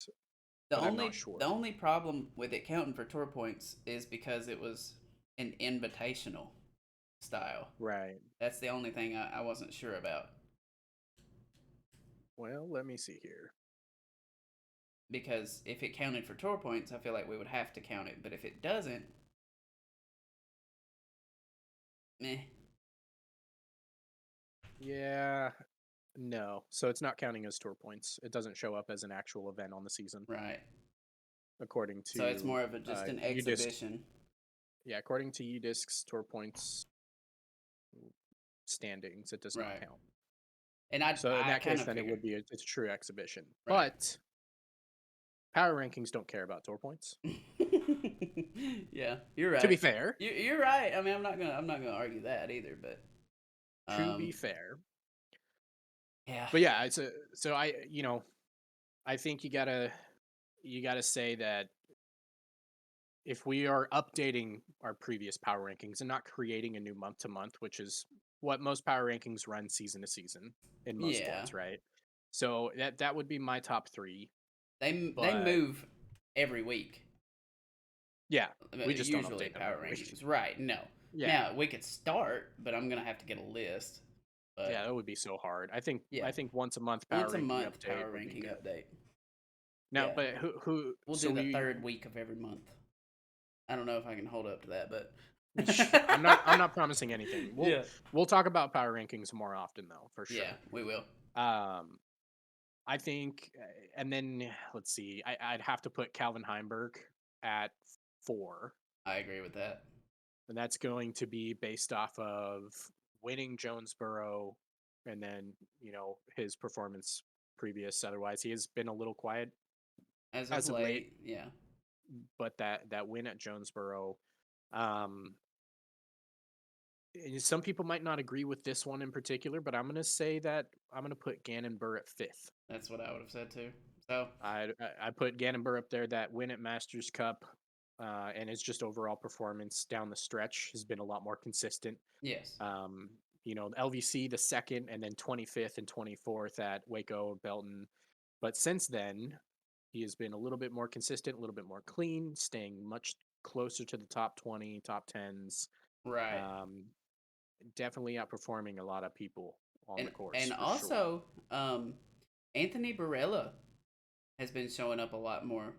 The But I'm not only the sure. only problem with it counting for tour points is because it was an invitational style. Right. That's the only thing I wasn't sure about. Well, let me see here. Because if it counted for tour points, I feel like we would have to count it. But if it doesn't, meh. Yeah, no. So it's not counting as tour points. It doesn't show up as an actual event on the season, Right. according So it's to more of a just an UDisc. exhibition. Yeah, according to UDisc's tour points standings, it does not Right. count. And I So in I that kind case, of then it figured. would be it's a true exhibition. Right. But power rankings don't care about tour points. Yeah, you're To be right. fair, You're right. I mean, I'm not gonna argue that either. But to be um, fair, yeah, but yeah, it's a so I think you gotta say that if we are updating our previous power rankings and not creating a new month to month, which is what most power rankings run season to season in most yeah. sports, right? So that would be my top three. They But move every week. yeah, we just don't Usually update them power every week. rankings. Right. No. Yeah, Now we could start, but I'm gonna have to get a list. yeah, But that would be so hard. I think yeah, I think once a month power once a ranking month update power would be ranking good. update. Now, Yeah, but who we'll so do the we third week of every month. I don't know if I can hold up to that, but I'm not promising anything. We'll yeah, we'll talk about power rankings more often though, for yeah, sure. we will. Um I think, and then let's see, I'd have to put Calvin Heimberg at 4, I agree with that. and that's going to be based off of winning Jonesboro, and then his performance previous. Otherwise, he has been a little quiet As of as of late, late, yeah, but that win at Jonesboro, um, some people might not agree with this one in particular, but I'm gonna say that I'm gonna put Gannon Burr at 5th. that's what I would have said too. So I put Gannon up there. That win at Masters Cup, and his just overall performance down the stretch has been a lot more consistent. yes, Um, LVC the second, and then 25th and 24th at Waco, Belton. But since then, he has been a little bit more consistent, a little bit more clean, staying much closer to the top 20, top tens. right, Um, Definitely outperforming a lot of people on the course and for sure. also, Anthony Barella has been showing up a lot more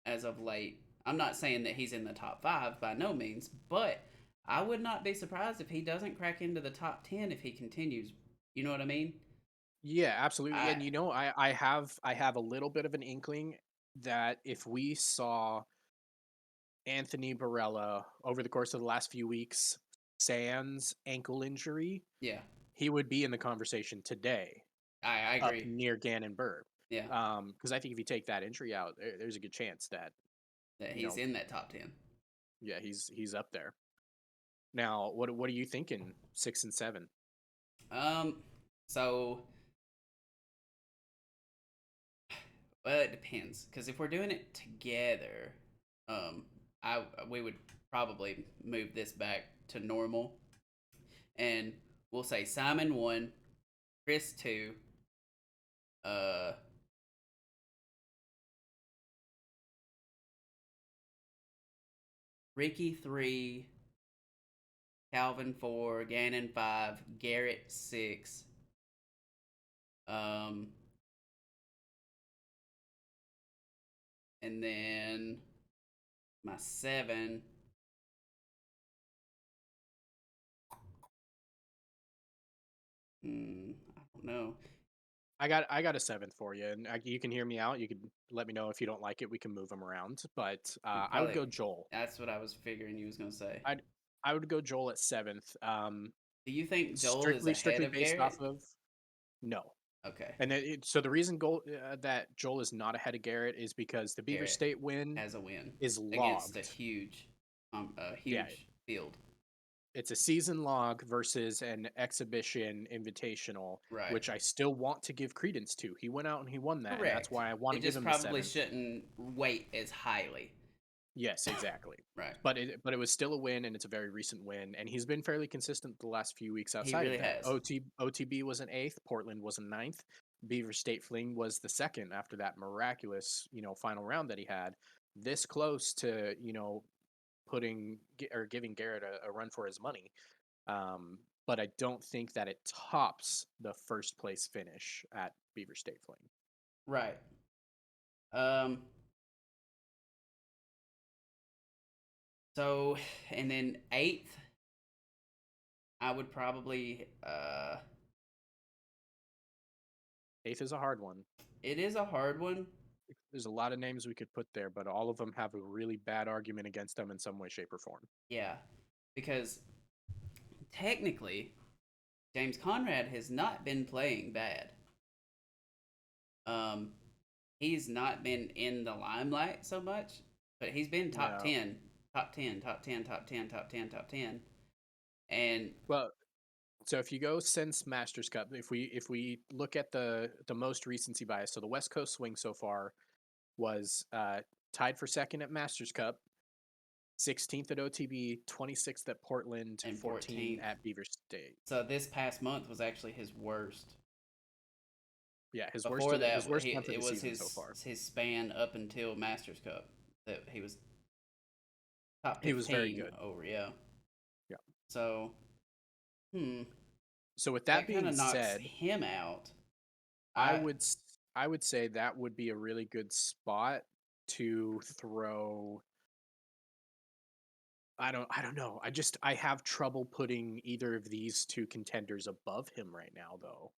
as of late. I'm not saying that he's in the top 5 by no means, but I would not be surprised if he doesn't crack into the top 10 if he continues. You know what I mean? Yeah, absolutely. I And I have a little bit of an inkling that if we saw Anthony Barella over the course of the last few weeks, sans ankle injury, yeah, he would be in the conversation today, I up agree. near Gannon Burr. Yeah, Because I think if you take that injury out, there's a good chance that that you he's know, in that top 10. yeah, he's up there. Now, what are you thinking? 6 and 7. Um, so well, it depends because if we're doing it together, um, I we would probably move this back to normal, and we'll say Simon 1, Chris 2, uh, Ricky 3, Calvin 4, Gannon 5, Garrett 6, um, and then my 7. I don't know. I got a seventh for you, and you can hear me out. You can let me know if you don't like it. We can move them around, but I would Probably go Joel. that's what I was figuring you was gonna say. I'd I would go Joel at seventh. Do you think Joel is ahead Strictly of based off Garrett? of no. Okay, And so the reason that Joel is not ahead of Garrett is because the Beaver Garrett State win has a win is against logged. a Yeah, huge field. it's a season log versus an exhibition invitational, Right. which I still want to give credence to. He went out and he won that, and that's Correct. why I want to It give just him the probably seventh. shouldn't weight as highly. Yes, exactly. Right. But it was still a win, and it's a very recent win, and he's been fairly consistent the last few weeks He outside of really that. has. OTB was an eighth, Portland was a ninth, Beaver State Fling was the second after that miraculous, final round that he had. This close to, putting or giving Garrett a run for his money. But I don't think that it tops the first place finish at Beaver State Fling. Right. Um. So, and then eighth, I would probably. Eighth is a hard one. It is a hard one. There's a lot of names we could put there, but all of them have a really bad argument against them in some way, shape, or form. Yeah, because technically, James Conrad has not been playing bad. Um, he's not been in the limelight so much, but he's been top No. 10, top 10, top 10, top 10, top 10, top 10. And Well, so if you go since Masters Cup, if we look at the most recency bias, so the West Coast swing so far was tied for second at Masters Cup, 16th at OTB, 26th at Portland, and 14 14th. at Beaver State. So this past month was actually his worst. Yeah, Before that, his worst month of it the was season so far. his span up until Masters Cup that he was top He was very 15 good. over. Yeah. Yeah. So, So with that that kind being of knocks said, him out. I I would s- I would say that would be a really good spot to throw. I don't know. I have trouble putting either of these two contenders above him right now though.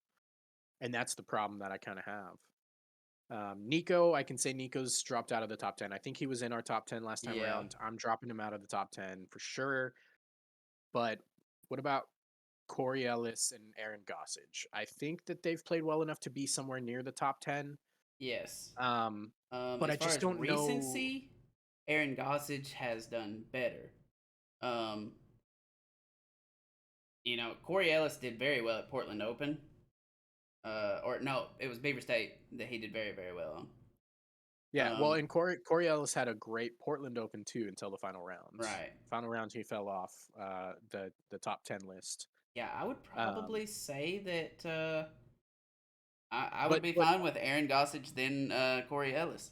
And that's the problem that I kind of have. Nico, I can say Nico's dropped out of the top 10. I think he was in our top 10 last time yeah around. I'm dropping him out of the top 10 for sure. But what about Corey Ellis and Aaron Gossage? I think that they've played well enough to be somewhere near the top 10. yes. Um, but As I far just as don't know. recency, Aaron Gossage has done better. Um, Corey Ellis did very well at Portland Open. Or no, it was Beaver State that he did very, very well on. Yeah, well, and Corey Ellis had a great Portland Open too until the final rounds. Right. Final rounds, he fell off the top 10 list. Yeah, I would Um, probably say that I would but be but fine with Aaron Gossage than Corey Ellis.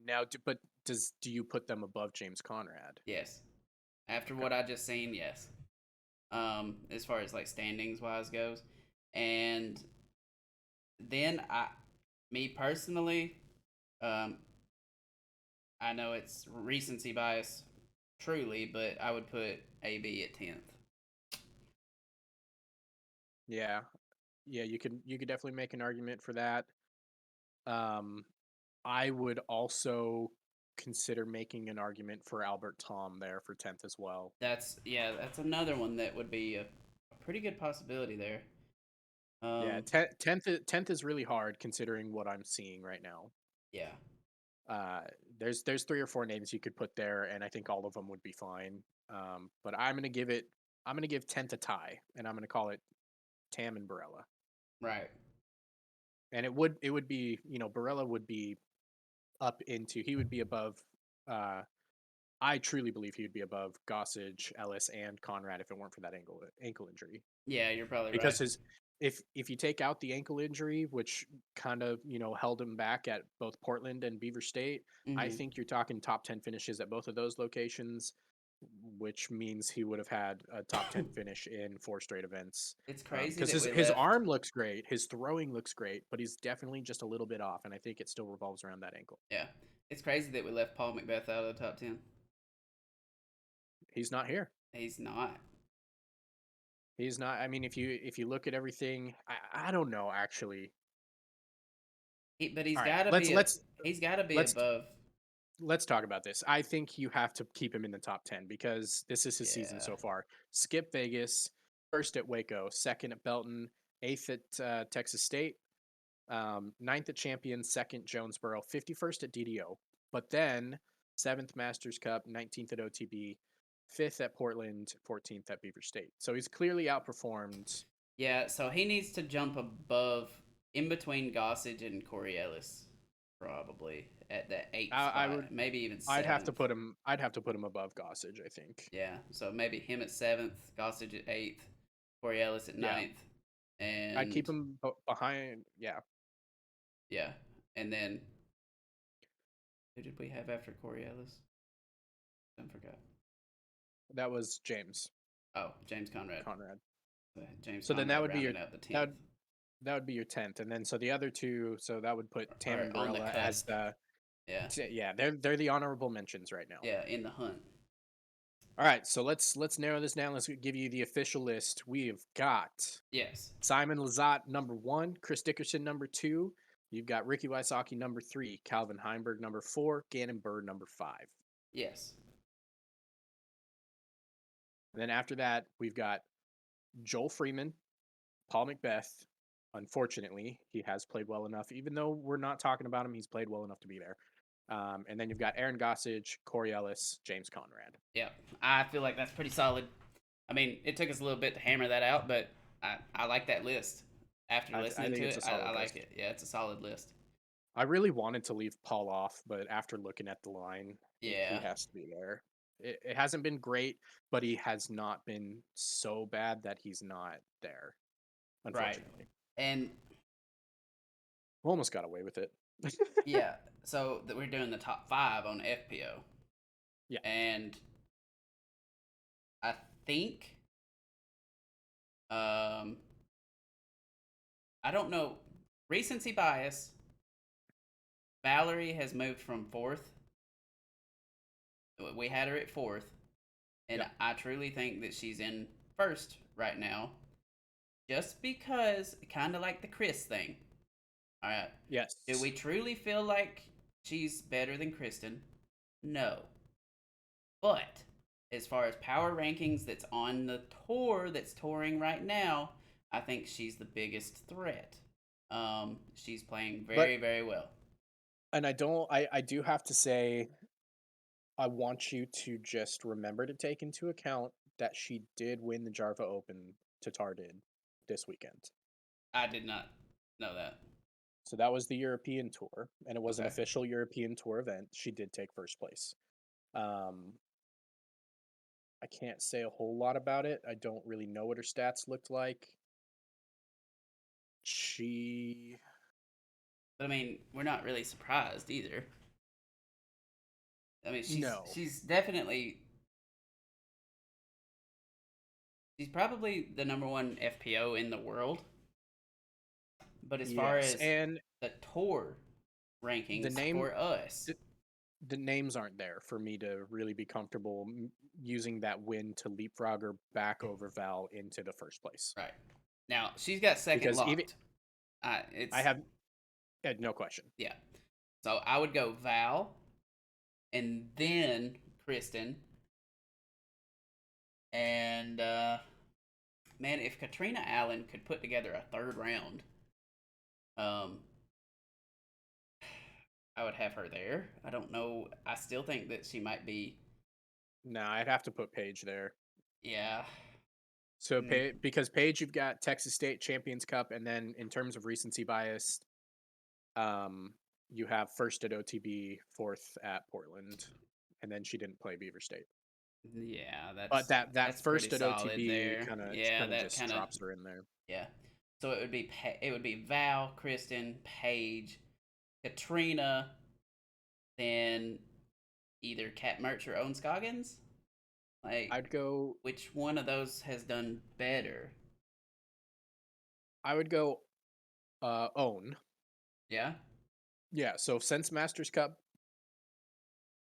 now, but do you put them above James Conrad? Yes. After Okay. what I just seen, yes. As far as like standings wise goes. And then me personally, um, I know it's recency bias, truly, but I would put AB at 10th. Yeah. Yeah, you could definitely make an argument for that. Um, I would also consider making an argument for Albert Tom there for 10th as well. That's another one that would be a pretty good possibility there. Yeah, Um, 10th is really hard considering what I'm seeing right now. yeah, Uh, there's three or four names you could put there, and I think all of them would be fine. But I'm gonna give 10th a tie, and I'm gonna call it Tam and Barella. right. And it would be, Barella would be up into he would be above. Uh, I truly believe he would be above Gossage, Ellis, and Conrad if it weren't for that ankle injury. Yeah, you're probably right. Because his if you take out the ankle injury, which kind of held him back at both Portland and Beaver State, I Hmm. think you're talking top 10 finishes at both of those locations, which means he would have had a top 10 finish in four straight events. It's crazy Because that his we his left. arm looks great, his throwing looks great, but he's definitely just a little bit off, and I think it still revolves around that ankle. Yeah, it's crazy that we left Paul Macbeth out of the top 10. He's not here. He's not. He's not. I mean, if you look at everything, I don't know actually. But he's All right, got to let's be a. let's He's got to be let's above. let's talk about this. I think you have to keep him in the top 10 because this is his season Yeah. so far. Skip Vegas, first at Waco, second at Belton, eighth at Texas State, ninth at Champion, second Jonesboro, 51st at DDO, but then seventh Masters Cup, 19th at OTB, fifth at Portland, 14th at Beaver State. So he's clearly outperformed. Yeah, so he needs to jump above, in between Gossage and Corey Ellis, probably at the eighth I spot, would maybe even I'd have to seventh. put him I'd have to put him above Gossage, I think. Yeah, so maybe him at seventh, Gossage at eighth, Corey Ellis at Yeah. ninth, I'd keep and him behind. Yeah, yeah, and then who did we have after Corey Ellis? I forgot. that was James Oh, James Conrad. Conrad. James So then that Conrad would be your rounding out the that tenth, would, that would be your 10th, and then so the other two, so that would put Tam or and on the Barella as cusp. the Yeah, yeah, they're the honorable mentions right now. yeah, in the hunt. All right, so let's narrow this down. Let's give you the official list. We have got Yes, Simon Lizotte number 1, Chris Dickerson number 2. You've got Ricky Wysocki number 3, Calvin Heimberg number 4, Gannon Bird number 5. yes, And then after that, we've got Joel Freeman, Paul Macbeth. Unfortunately, he has played well enough. Even though we're not talking about him, he's played well enough to be there. And then you've got Aaron Gossage, Corey Ellis, James Conrad. yeah. I feel like that's pretty solid. I mean, it took us a little bit to hammer that out, but I like that list. After I listening think to it's a it, solid I like list. it. Yeah, it's a solid list. I really wanted to leave Paul off, but after looking at the line, he Yeah, has to be there. It hasn't been great, but he has not been so bad that he's not there, right. unfortunately. And We almost got away with it. yeah, so that we're doing the top five on FPO, Yeah. and I think um I don't know recency bias. Valerie has moved from fourth. We had her at fourth, and Yep. I truly think that she's in first right now, just because kind of like the Chris thing. All right. Do Yes. we truly feel like she's better than Kristen? No. But as far as power rankings that's on the tour that's touring right now, I think she's the biggest threat. She's playing But very, very well. and I do have to say I want you to just remember to take into account that she did win the Jarva Open to did this weekend. I did not know that. So that was the European tour, and it was an Okay. official European tour event. She did take first place. Um, I can't say a whole lot about it. I don't really know what her stats looked like. She But I mean, we're not really surprised either. I mean, no. she's definitely she's probably the number one FPO in the world. But as far Yes, as and the tour the rankings name for us, the names aren't there for me to really be comfortable using that win to leapfrog her back over Val into the first place. right? Now she's got second because even locked. I It's have no question. yeah. So I would go Val, and then Kristen, and man, if Katrina Allen could put together a third round, um, I would have her there. I don't know. I still think that she might be. No, I'd have to put Paige there. Yeah. So Mm, because Paige, you've got Texas State Champions Cup, and then in terms of recency bias, um, you have first at OTB, fourth at Portland, and then she didn't play Beaver State. yeah, But that that's pretty first at solid OTB there. kind of Yeah, kind of that just kind of drops her in there. yeah. So it would be Val, Kristen, Paige, Katrina, then either Cat Merch or Owen Scoggins. Like, I'd go. which one of those has done better? I would go. Own. Yeah, Yeah. So since Masters Cup,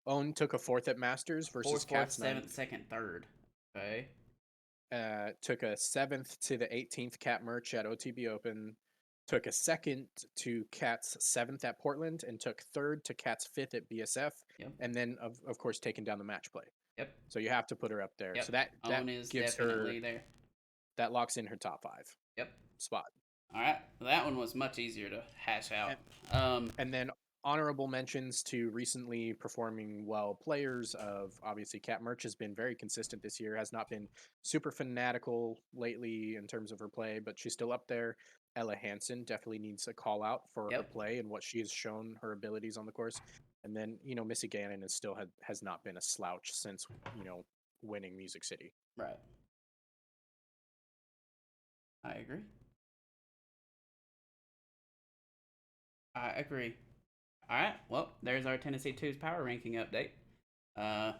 Own took a fourth at Masters versus fourth, fourth, Cat's seventh, ninth. second, third. Okay. Took a seventh to the 18th Cat Merch at OTB Open. Took a second to Cat's seventh at Portland, and took third to Cat's fifth at BSF, Yep. and then of course taking down the match play. Yep. So you have to put her up there. Yep. So that Owen is gives her definitely there. that locks in her top 5 Yep. spot. All right. Well, that one was much easier to hash out. And, Um. and then honorable mentions to recently performing well players of obviously Cat Merch has been very consistent this year, has not been super fanatical lately in terms of her play, but she's still up there. Ella Hansen definitely needs a call out for her Yep. play and what she has shown her abilities on the course. And then, Missy Gannon is still has not been a slouch since, winning Music City. Right. I agree. I agree. All right. Well, there's our Tennessee Two's power ranking update. Uh,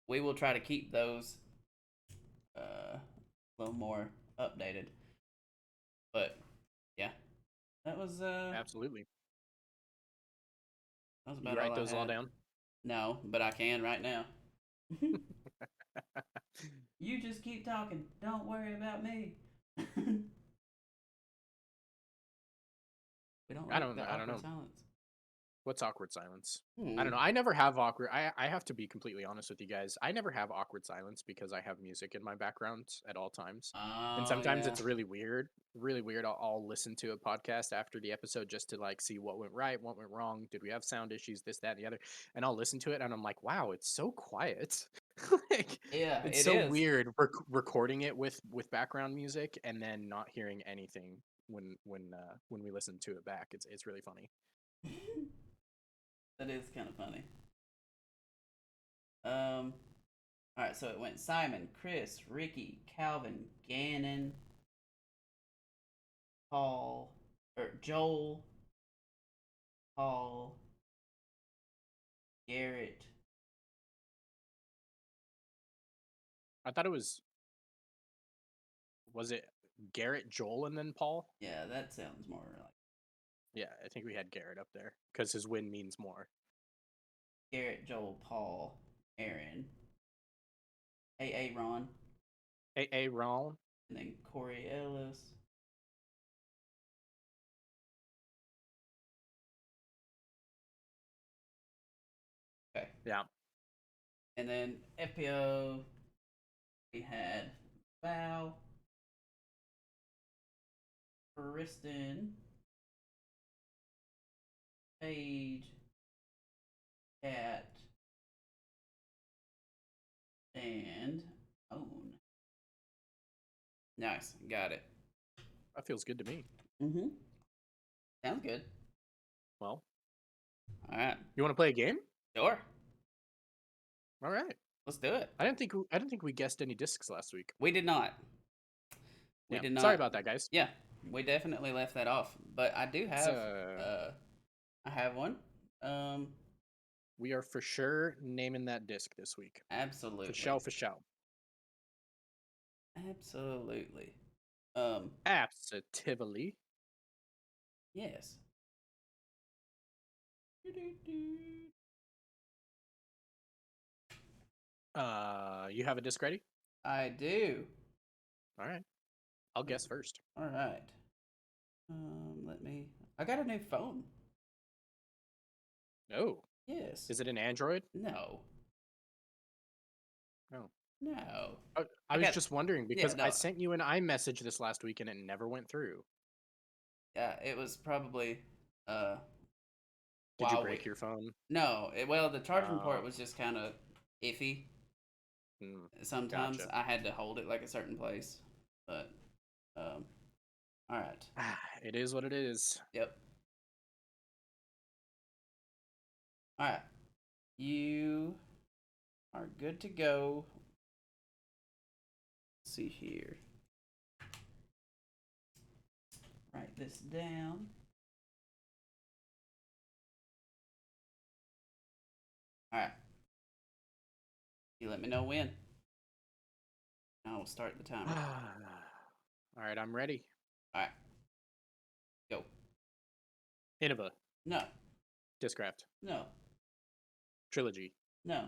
we will try to keep those a little more updated. But yeah, that was Absolutely. that was You about all write I those all had. down? No, but I can right now. You just keep talking. Don't worry about me. We don't I like don't the I don't awkward know. silence. What's awkward silence? I don't Hmm. know. I never have awkward. I have to be completely honest with you guys. I never have awkward silence because I have music in my background at all times. And Oh sometimes yeah. it's really weird. Really weird. I'll listen to a podcast after the episode just to like see what went right, what went wrong. Did we have sound issues? This, that, and the other. And I'll listen to it and I'm like, wow, it's so quiet. Like Yeah, it's it so is. weird recording it with background music and then not hearing anything when we listen to it back. It's really funny. That is kind of funny. Um. All right, so it went Simon, Chris, Ricky, Calvin, Gannon, Paul, or Joel, Paul, Garrett. I thought it was it Garrett, Joel, and then Paul? Yeah, that sounds more like Yeah, I think we had Garrett up there because his win means more. Garrett, Joel, Paul, Aaron, A. Ron, A Ron. and then Corey Ellis. Okay. Yeah, And then FPO, we had Val, Kristen, Paige, Cat, and Own. Nice. Got it. that feels good to me. Mm-hmm. Sounds good. Well, All right. you want to play a game? Sure. All right. Let's do it. I didn't think we guessed any discs last week. We did not. We Yeah, did sorry not. about that, guys. Yeah, we definitely left that off. But I do It's have I have one. Um we are for sure naming that disc this week. For absolutely. show, for show. Absolutely. Absolutely. Yes. You have a disc ready? I do. All right. I'll guess first. All right. Let me. I got a new phone. Oh, Yes. is it an Android? No. No. No. I I was got. just wondering Yeah. because I No. sent you an iMessage this last week and it never went through. Yeah. It was probably. Uh. Did you While we. break your phone? No. Well, the charging port Oh, was just kind of iffy. mm, Sometimes gotcha. I had to hold it like a certain place. But. Um. All right. It is what it is. Yep. All right. You are good to go. Let's see here. Write this down. All right. You let me know when. I will start the timer. All right, I'm ready. All right. Go. Innova, No. Discraft, No. Trilogy, No.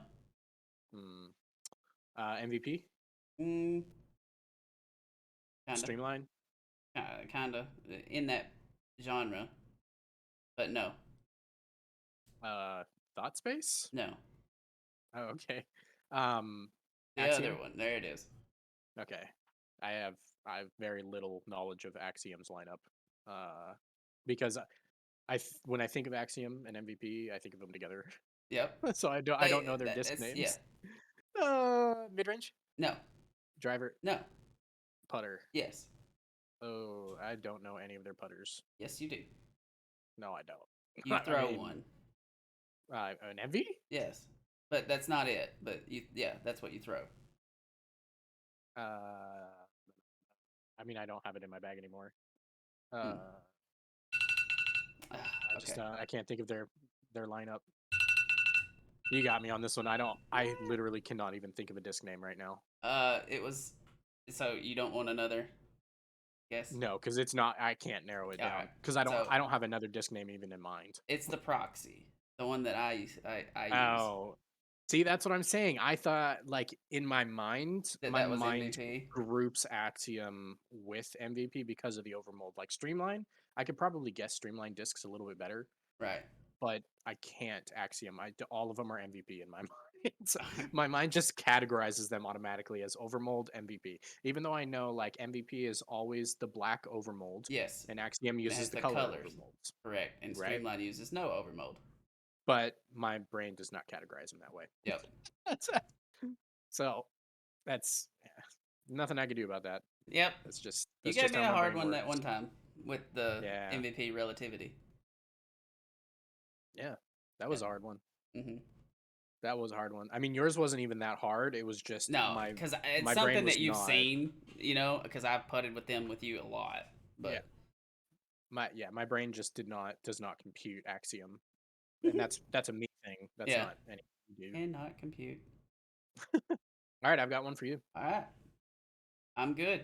mm, MVP, Mm. Kinda. Streamline, Kinda. In that genre. But no. uh, Thought Space. No. Oh, okay. Um, The other Axiom. one. There it is. Okay, I have I have very little knowledge of Axiom's lineup, because when I think of Axiom and MVP, I think of them together, Yep. so I don't know their disc That's yeah. names. Mid range, No. driver, No. putter. Yes. Oh, I don't know any of their putters. Yes, you do. No, I don't. You I throw mean, one. an MV? Yes. But that's not it. But yeah, that's what you throw. Uh, I mean, I don't have it in my bag anymore. Hmm. Uh, I just Okay. I can't think of their lineup. You got me on this one. I literally cannot even think of a disc name right now. It was. So you don't want another guess? No, because it's not. I can't narrow it All down right. because So I don't have another disc name even in mind. it's the proxy, the one that I use. Oh, see, that's what I'm saying. I thought like in my That was mind MVP. groups Axiom with MVP because of the overmold. Like Streamline, I could probably guess Streamline discs a little bit better, Right. but I can't Axiom. All of them are MVP in my mind. So my mind just categorizes them automatically as overmold MVP, even though I know like MVP is always the black overmold, Yes. and Axiom And it uses has the the color colors. overmolds, Correct. And right? Streamline uses no overmold. But my brain does not categorize them that way. Yep. So that's nothing I can do about that. Yep. You That's gave just me how a my hard brain one that works. one time with the Yeah, MVP relativity. yeah, that was Yep. a hard one. Hmm. That was a hard one. I mean, yours wasn't even that hard. It was just No, because it's my brain something was that you've not. seen, because I've putted with them with you a lot. Yeah, But my brain just does not compute Axiom, and that's a me thing. That's yeah, not anything you do. cannot compute. All right, I've got one for you. All right, I'm good.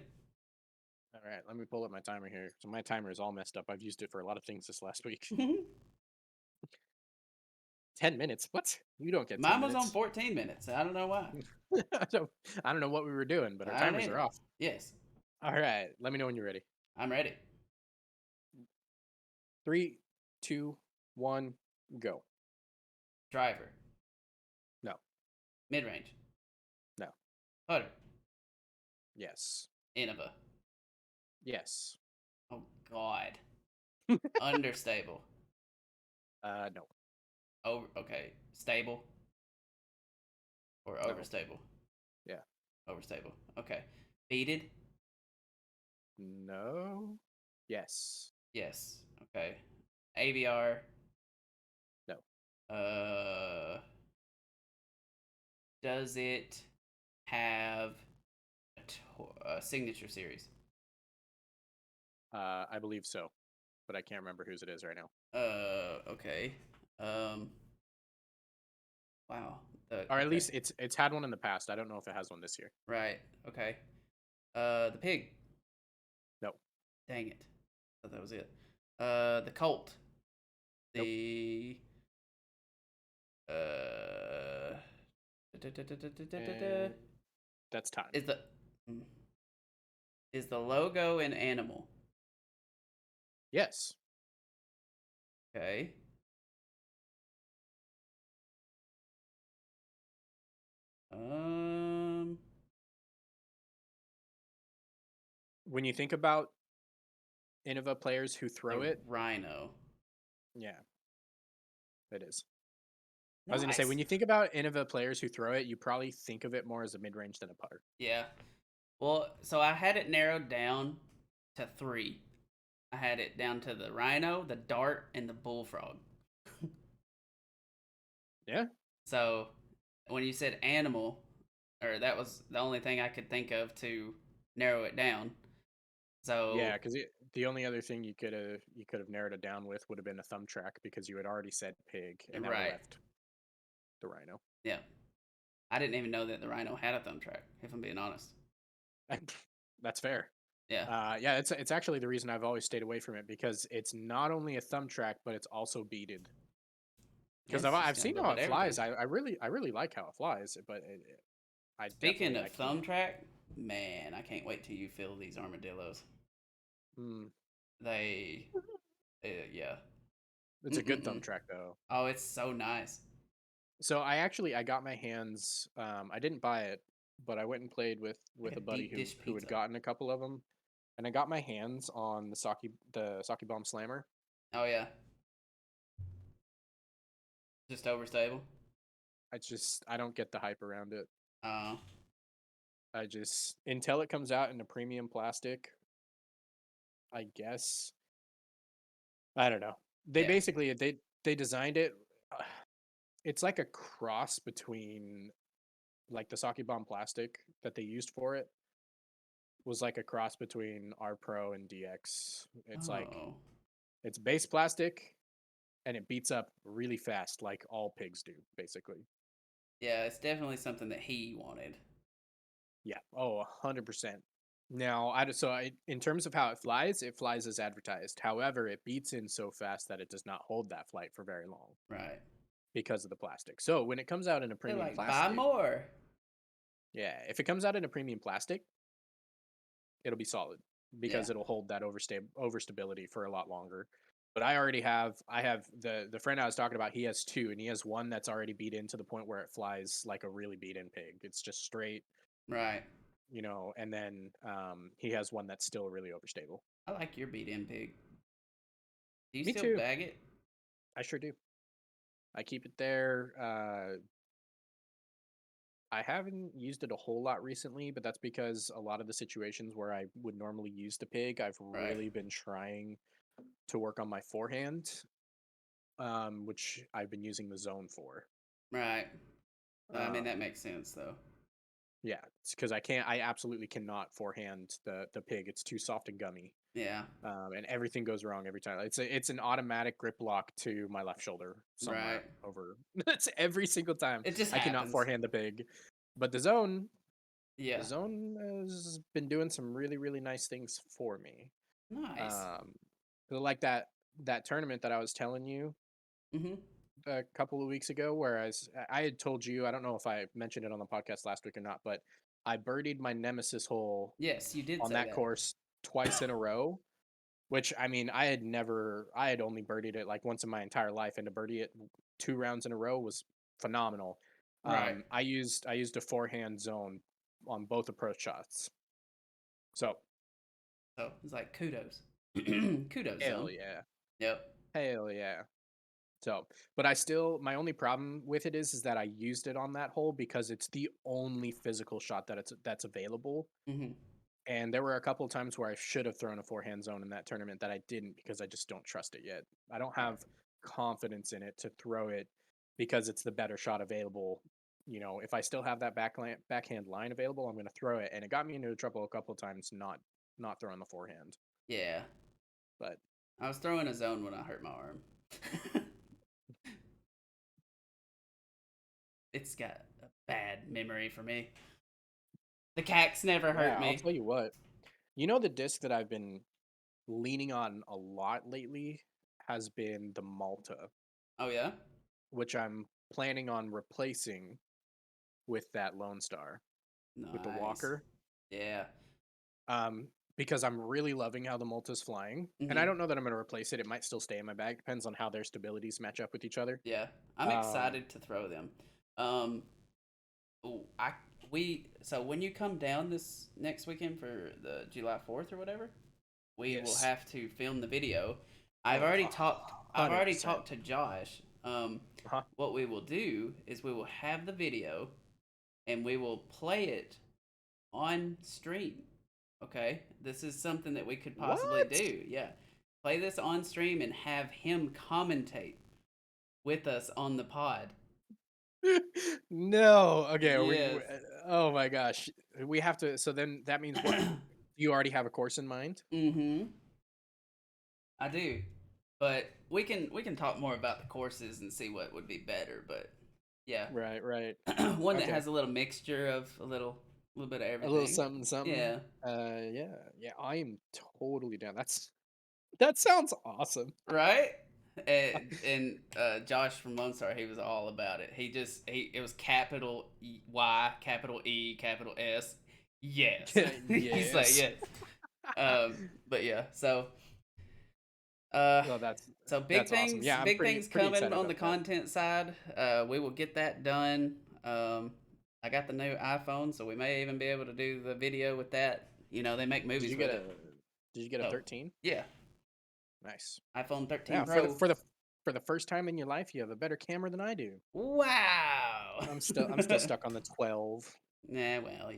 All right, let me pull up my timer here. So my timer is all messed up. I've used it for a lot of things this last week. 10 minutes? What? You don't get ten Mine was on minutes. 14 minutes. I don't know why. I don't know what we were doing, but our I don't timers are either. off. Yes, All right, let me know when you're ready. I'm ready. 3, 2, 1, go. Driver, No, mid range, no, putter, yes, Innova. yes, Oh God, understable. no, Over. Okay, stable or no, overstable. yeah, Overstable. Okay, beaded. no, yes, Yes. Okay. AVR. no. Uh, does it have a signature series? I believe so, but I can't remember whose it is right now. Okay. Um, wow. Or at Okay. least it's had one in the past. I don't know if it has one this year. Right. Okay. The pig. No, Dang it. Thought that was it. The colt. nope. The uh. And that's time. Is the. Is the logo an animal? Yes. Okay. Um, When you think about Innova players who the throw it, rhino. yeah, it is. I was gonna say, when Nice. you think about Innova players who throw it, you probably think of it more as a mid range than a putter. Yeah. Well, so I had it narrowed down to three. I had it down to the rhino, the dart, and the bullfrog. Yeah, So when you said animal, or that was the only thing I could think of to narrow it down. yeah, So because the only other thing you could have narrowed it down with would have been a thumb track because you had already said pig, and that would have right, left the rhino. yeah. I didn't even know that the rhino had a thumb track. If I'm being honest. That's fair. Yeah. Yeah, it's actually the reason I've always stayed away from it because it's not only a thumb track, but it's also beaded. Yeah, Because it's just I've got a seen little how bit it of everything. flies. I really like how it flies, but I Speaking definitely I of thumb can't. track, man, I can't wait till you feel these armadillos. Mm, They, yeah. it's a good thumb Mm-mm-mm. track though. Oh, it's so nice. So I got my hands. I didn't buy it, but I went and played Like with a a buddy deep who dish who had pizza. gotten a couple of them, and I got my hands on the Saki Bomb Slammer. Oh yeah, just overstable. I don't get the hype around it. Uh, I just until it comes out in a premium plastic, I guess. I don't know. They yeah, basically they designed it. It's like a cross between like the Saki Bomb plastic that they used for it was like a cross between R Pro and DX. It's like oh, it's base plastic and it beats up really fast, like all pigs do, basically. yeah. It's definitely something that he wanted. Yeah. Oh, 100%. Now, in terms of how it flies as advertised. However, it beats in so fast that it does not hold that flight for very long Right. because of the plastic. So when it comes out in a They're premium like, buy plastic, more. yeah, if it comes out in a premium plastic, it'll be solid Yeah. because it'll hold that overstability for a lot longer. But I have the friend I was talking about, he has two, and he has one that's already beat in to the point where it flies like a really beat in pig. It's just straight, Right. and then he has one that's still really overstable. I like your beat in pig. Do you Me still too. bag it? I sure do. I keep it there. I haven't used it a whole lot recently, but that's because a lot of the situations where I would normally use the pig, I've Right. really been trying to work on my forehand, which I've been using the zone for. Right. I mean, that Um, makes sense though. yeah, it's because I absolutely cannot forehand the pig. It's too soft and gummy, Yeah. and everything goes wrong every time. It's an automatic grip lock to my left shoulder Right. somewhere over. That's every single time. It just I cannot happens. forehand the pig, but the Yeah. zone has been doing some really really nice things for me. Nice. Um, like that tournament that I was telling you Mm-hmm. a couple of weeks ago, where I had told you, I don't know if I mentioned it on the podcast last week or not, but I birdied my nemesis hole Yes, you did on say that that. course twice in a row. Which I mean, I had only birdied it like once in my entire life, and to birdie it 2 rounds in a row was phenomenal. Right. I used a forehand zone on both approach shots, so So it's like kudos. Kudos hell zone. yeah, Yep. hell yeah. So, but my only problem with it is that I used it on that hole because it's the only physical shot that's available. Mm-hmm. And there were a couple of times where I should have thrown a forehand zone in that tournament that I didn't because I just don't trust it yet. I don't Right. have confidence in it to throw it because it's the better shot available. If I still have that backhand line available, I'm going to throw it. And it got me into trouble a couple of times not throwing the forehand. Yeah. But I was throwing a zone when I hurt my arm. It's got a bad memory for me. The cacks never yeah, hurt I'll me. tell you what. The disc that I've been leaning on a lot lately has been the Malta, Oh yeah. which I'm planning on replacing with that Lone Star with the Nice. Walker. Yeah. because I'm really loving how the Malta's flying. And I Hmm. don't know that I'm going to replace it. It might still stay in my bag. Depends on how their stabilities match up with each other. Yeah, I'm Um, excited to throw them. Um, ooh, I so when you come down this next weekend for the July 4th or whatever, we will yes. have to film the video. I've Oh, already talked. I've already 100%. talked to Josh. Huh? What we will do is we will have the video and we will play it on stream. Okay, this is something that we could possibly What? do. Yeah, play this on stream and have him commentate with us on the pod. No. Okay. Yes. Oh my gosh. We have to. So then that means what? You already have a course in mind? Mm-hmm. I do, but we can talk more about the courses and see what would be better. But yeah, Right. Right. one that Okay. has a little mixture of a little bit of A little everything. something, something. Yeah. Yeah. Yeah. I am totally down. That sounds awesome. Right. And Josh from Lone Star, he was all about it. He it was capital Y, capital E, capital S. Yes. He's like Yes. yes. But yeah, uh, Oh, big that's awesome. things, Yeah, I'm big pretty things pretty coming excited on the about that. content side. We will get that done. I got the new iPhone, so we may even be able to do the video with that. You know, they make Did movies you with get it. a Did you get a Oh, 13? yeah, Nice. iPhone 13 Yeah, Pro. for the first time in your life, you have a better camera than I do. Wow. I'm still stuck on the 12. Nah, well,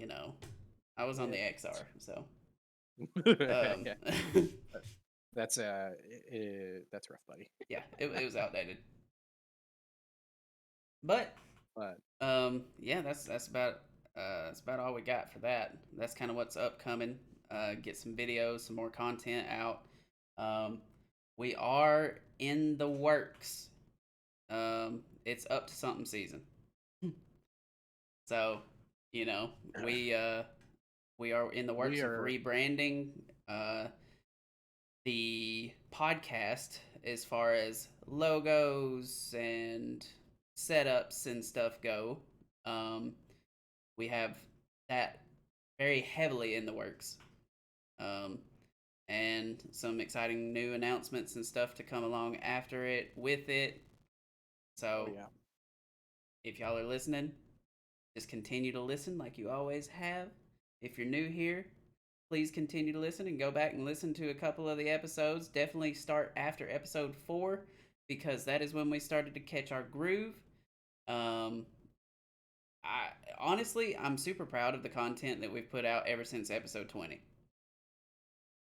I was on Yeah. the XR, so um, Yeah. That's that's rough, buddy. yeah, it was outdated. But But yeah, that's about all we got for that. That's kind of what's upcoming. Get some videos, some more content out. Um, we are in the works. It's up to something season. So, you know, we are in the we works of are rebranding uh, the podcast as far as logos and setups and stuff go. Um, we have that very heavily in the works. Um, and some exciting new announcements and stuff to come along after it with it. oh So yeah. if y'all are listening, just continue to listen like you always have. If you're new here, please continue to listen and go back and listen to a couple of the episodes. Definitely start after episode 4 because that is when we started to catch our groove. Um, I honestly, I'm super proud of the content that we've put out ever since episode 20.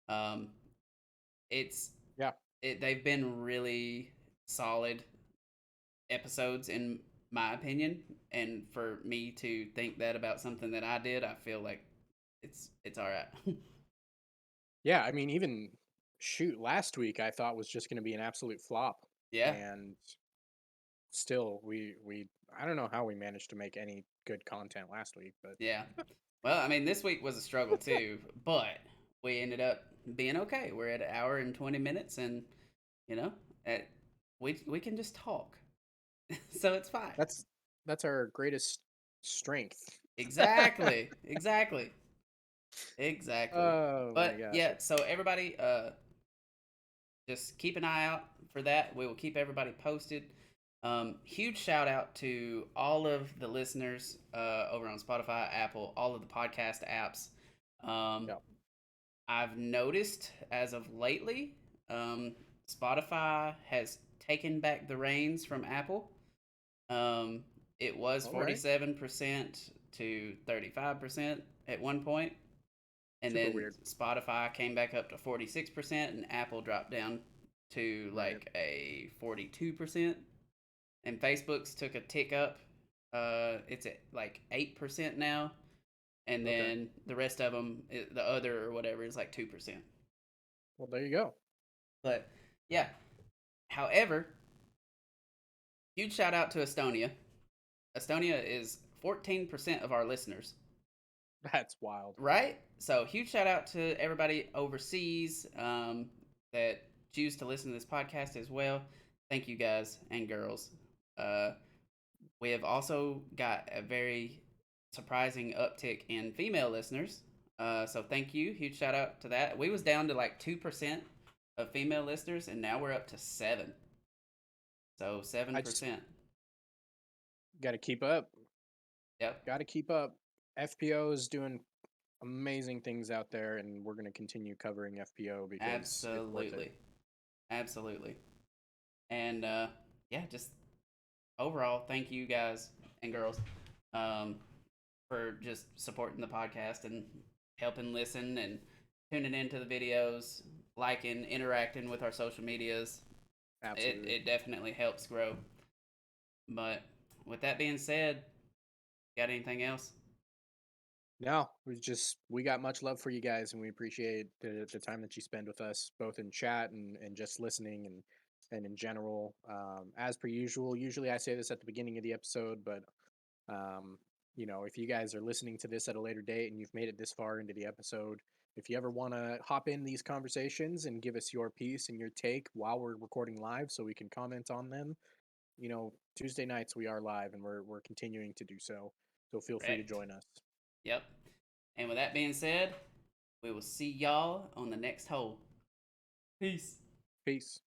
Um, it's Yeah. they've been really solid episodes in my opinion, and for me to think that about something that I did, I feel like it's all right. Yeah, I mean even shoot, last week I thought was just going to be an absolute flop, Yeah, and still we I don't know how we managed to make any good content last week, but yeah. Well, I mean, this week was a struggle too, but we ended up being okay. We're at an hour and 20 minutes, and you know, at we can just talk, so it's fine. that's that's our greatest strength. Exactly, exactly, exactly. Oh my But gosh. yeah, so everybody, just keep an eye out for that. We will keep everybody posted. Huge shout out to all of the listeners over on Spotify, Apple, all of the podcast apps. Um, Yeah. I've noticed as of lately, um, Spotify has taken back the reins from Apple. Um, it was All right. 47% to 35% at one point, and Super then weird. Spotify came back up to 46%, and Apple dropped down to Right. like a 42%, and Facebook's took a tick up. It's at like 8% now, and Okay. then the rest of them, the other or whatever, is like 2%. Well, there you go. But yeah, however, huge shout out to Estonia. Estonia is 14% of our listeners, That's wild. right? So huge shout out to everybody overseas that choose to listen to this podcast as well. Thank you guys and girls. Uh, we have also got a very surprising uptick in female listeners. So thank you. Huge shout out to that. We was down to like 2% of female listeners, and now we're up to 7. So I just 7%. got to keep up. Yep. Got to keep up. FPO is doing amazing things out there, and we're going to continue covering FPO because it's worth it. Absolutely. Absolutely. And yeah, just overall, thank you guys and girls um, for just supporting the podcast and helping listen and tuning into the videos, liking, interacting with our social medias. It, Absolutely. it definitely helps grow. But with that being said, got anything else? No, we got much love for you guys, and we appreciate the time that you spend with us, both in chat and just listening and in general. As per usual, usually I say this at the beginning of the episode, but um, if you guys are listening to this at a later date and you've made it this far into the episode, if you ever want to hop in these conversations and give us your piece and your take while we're recording live, so we can comment on them, Tuesday nights we are live and we're continuing to do so. So feel free to Correct. join us. Yep. And with that being said, we will see y'all on the next hole. Peace. Peace.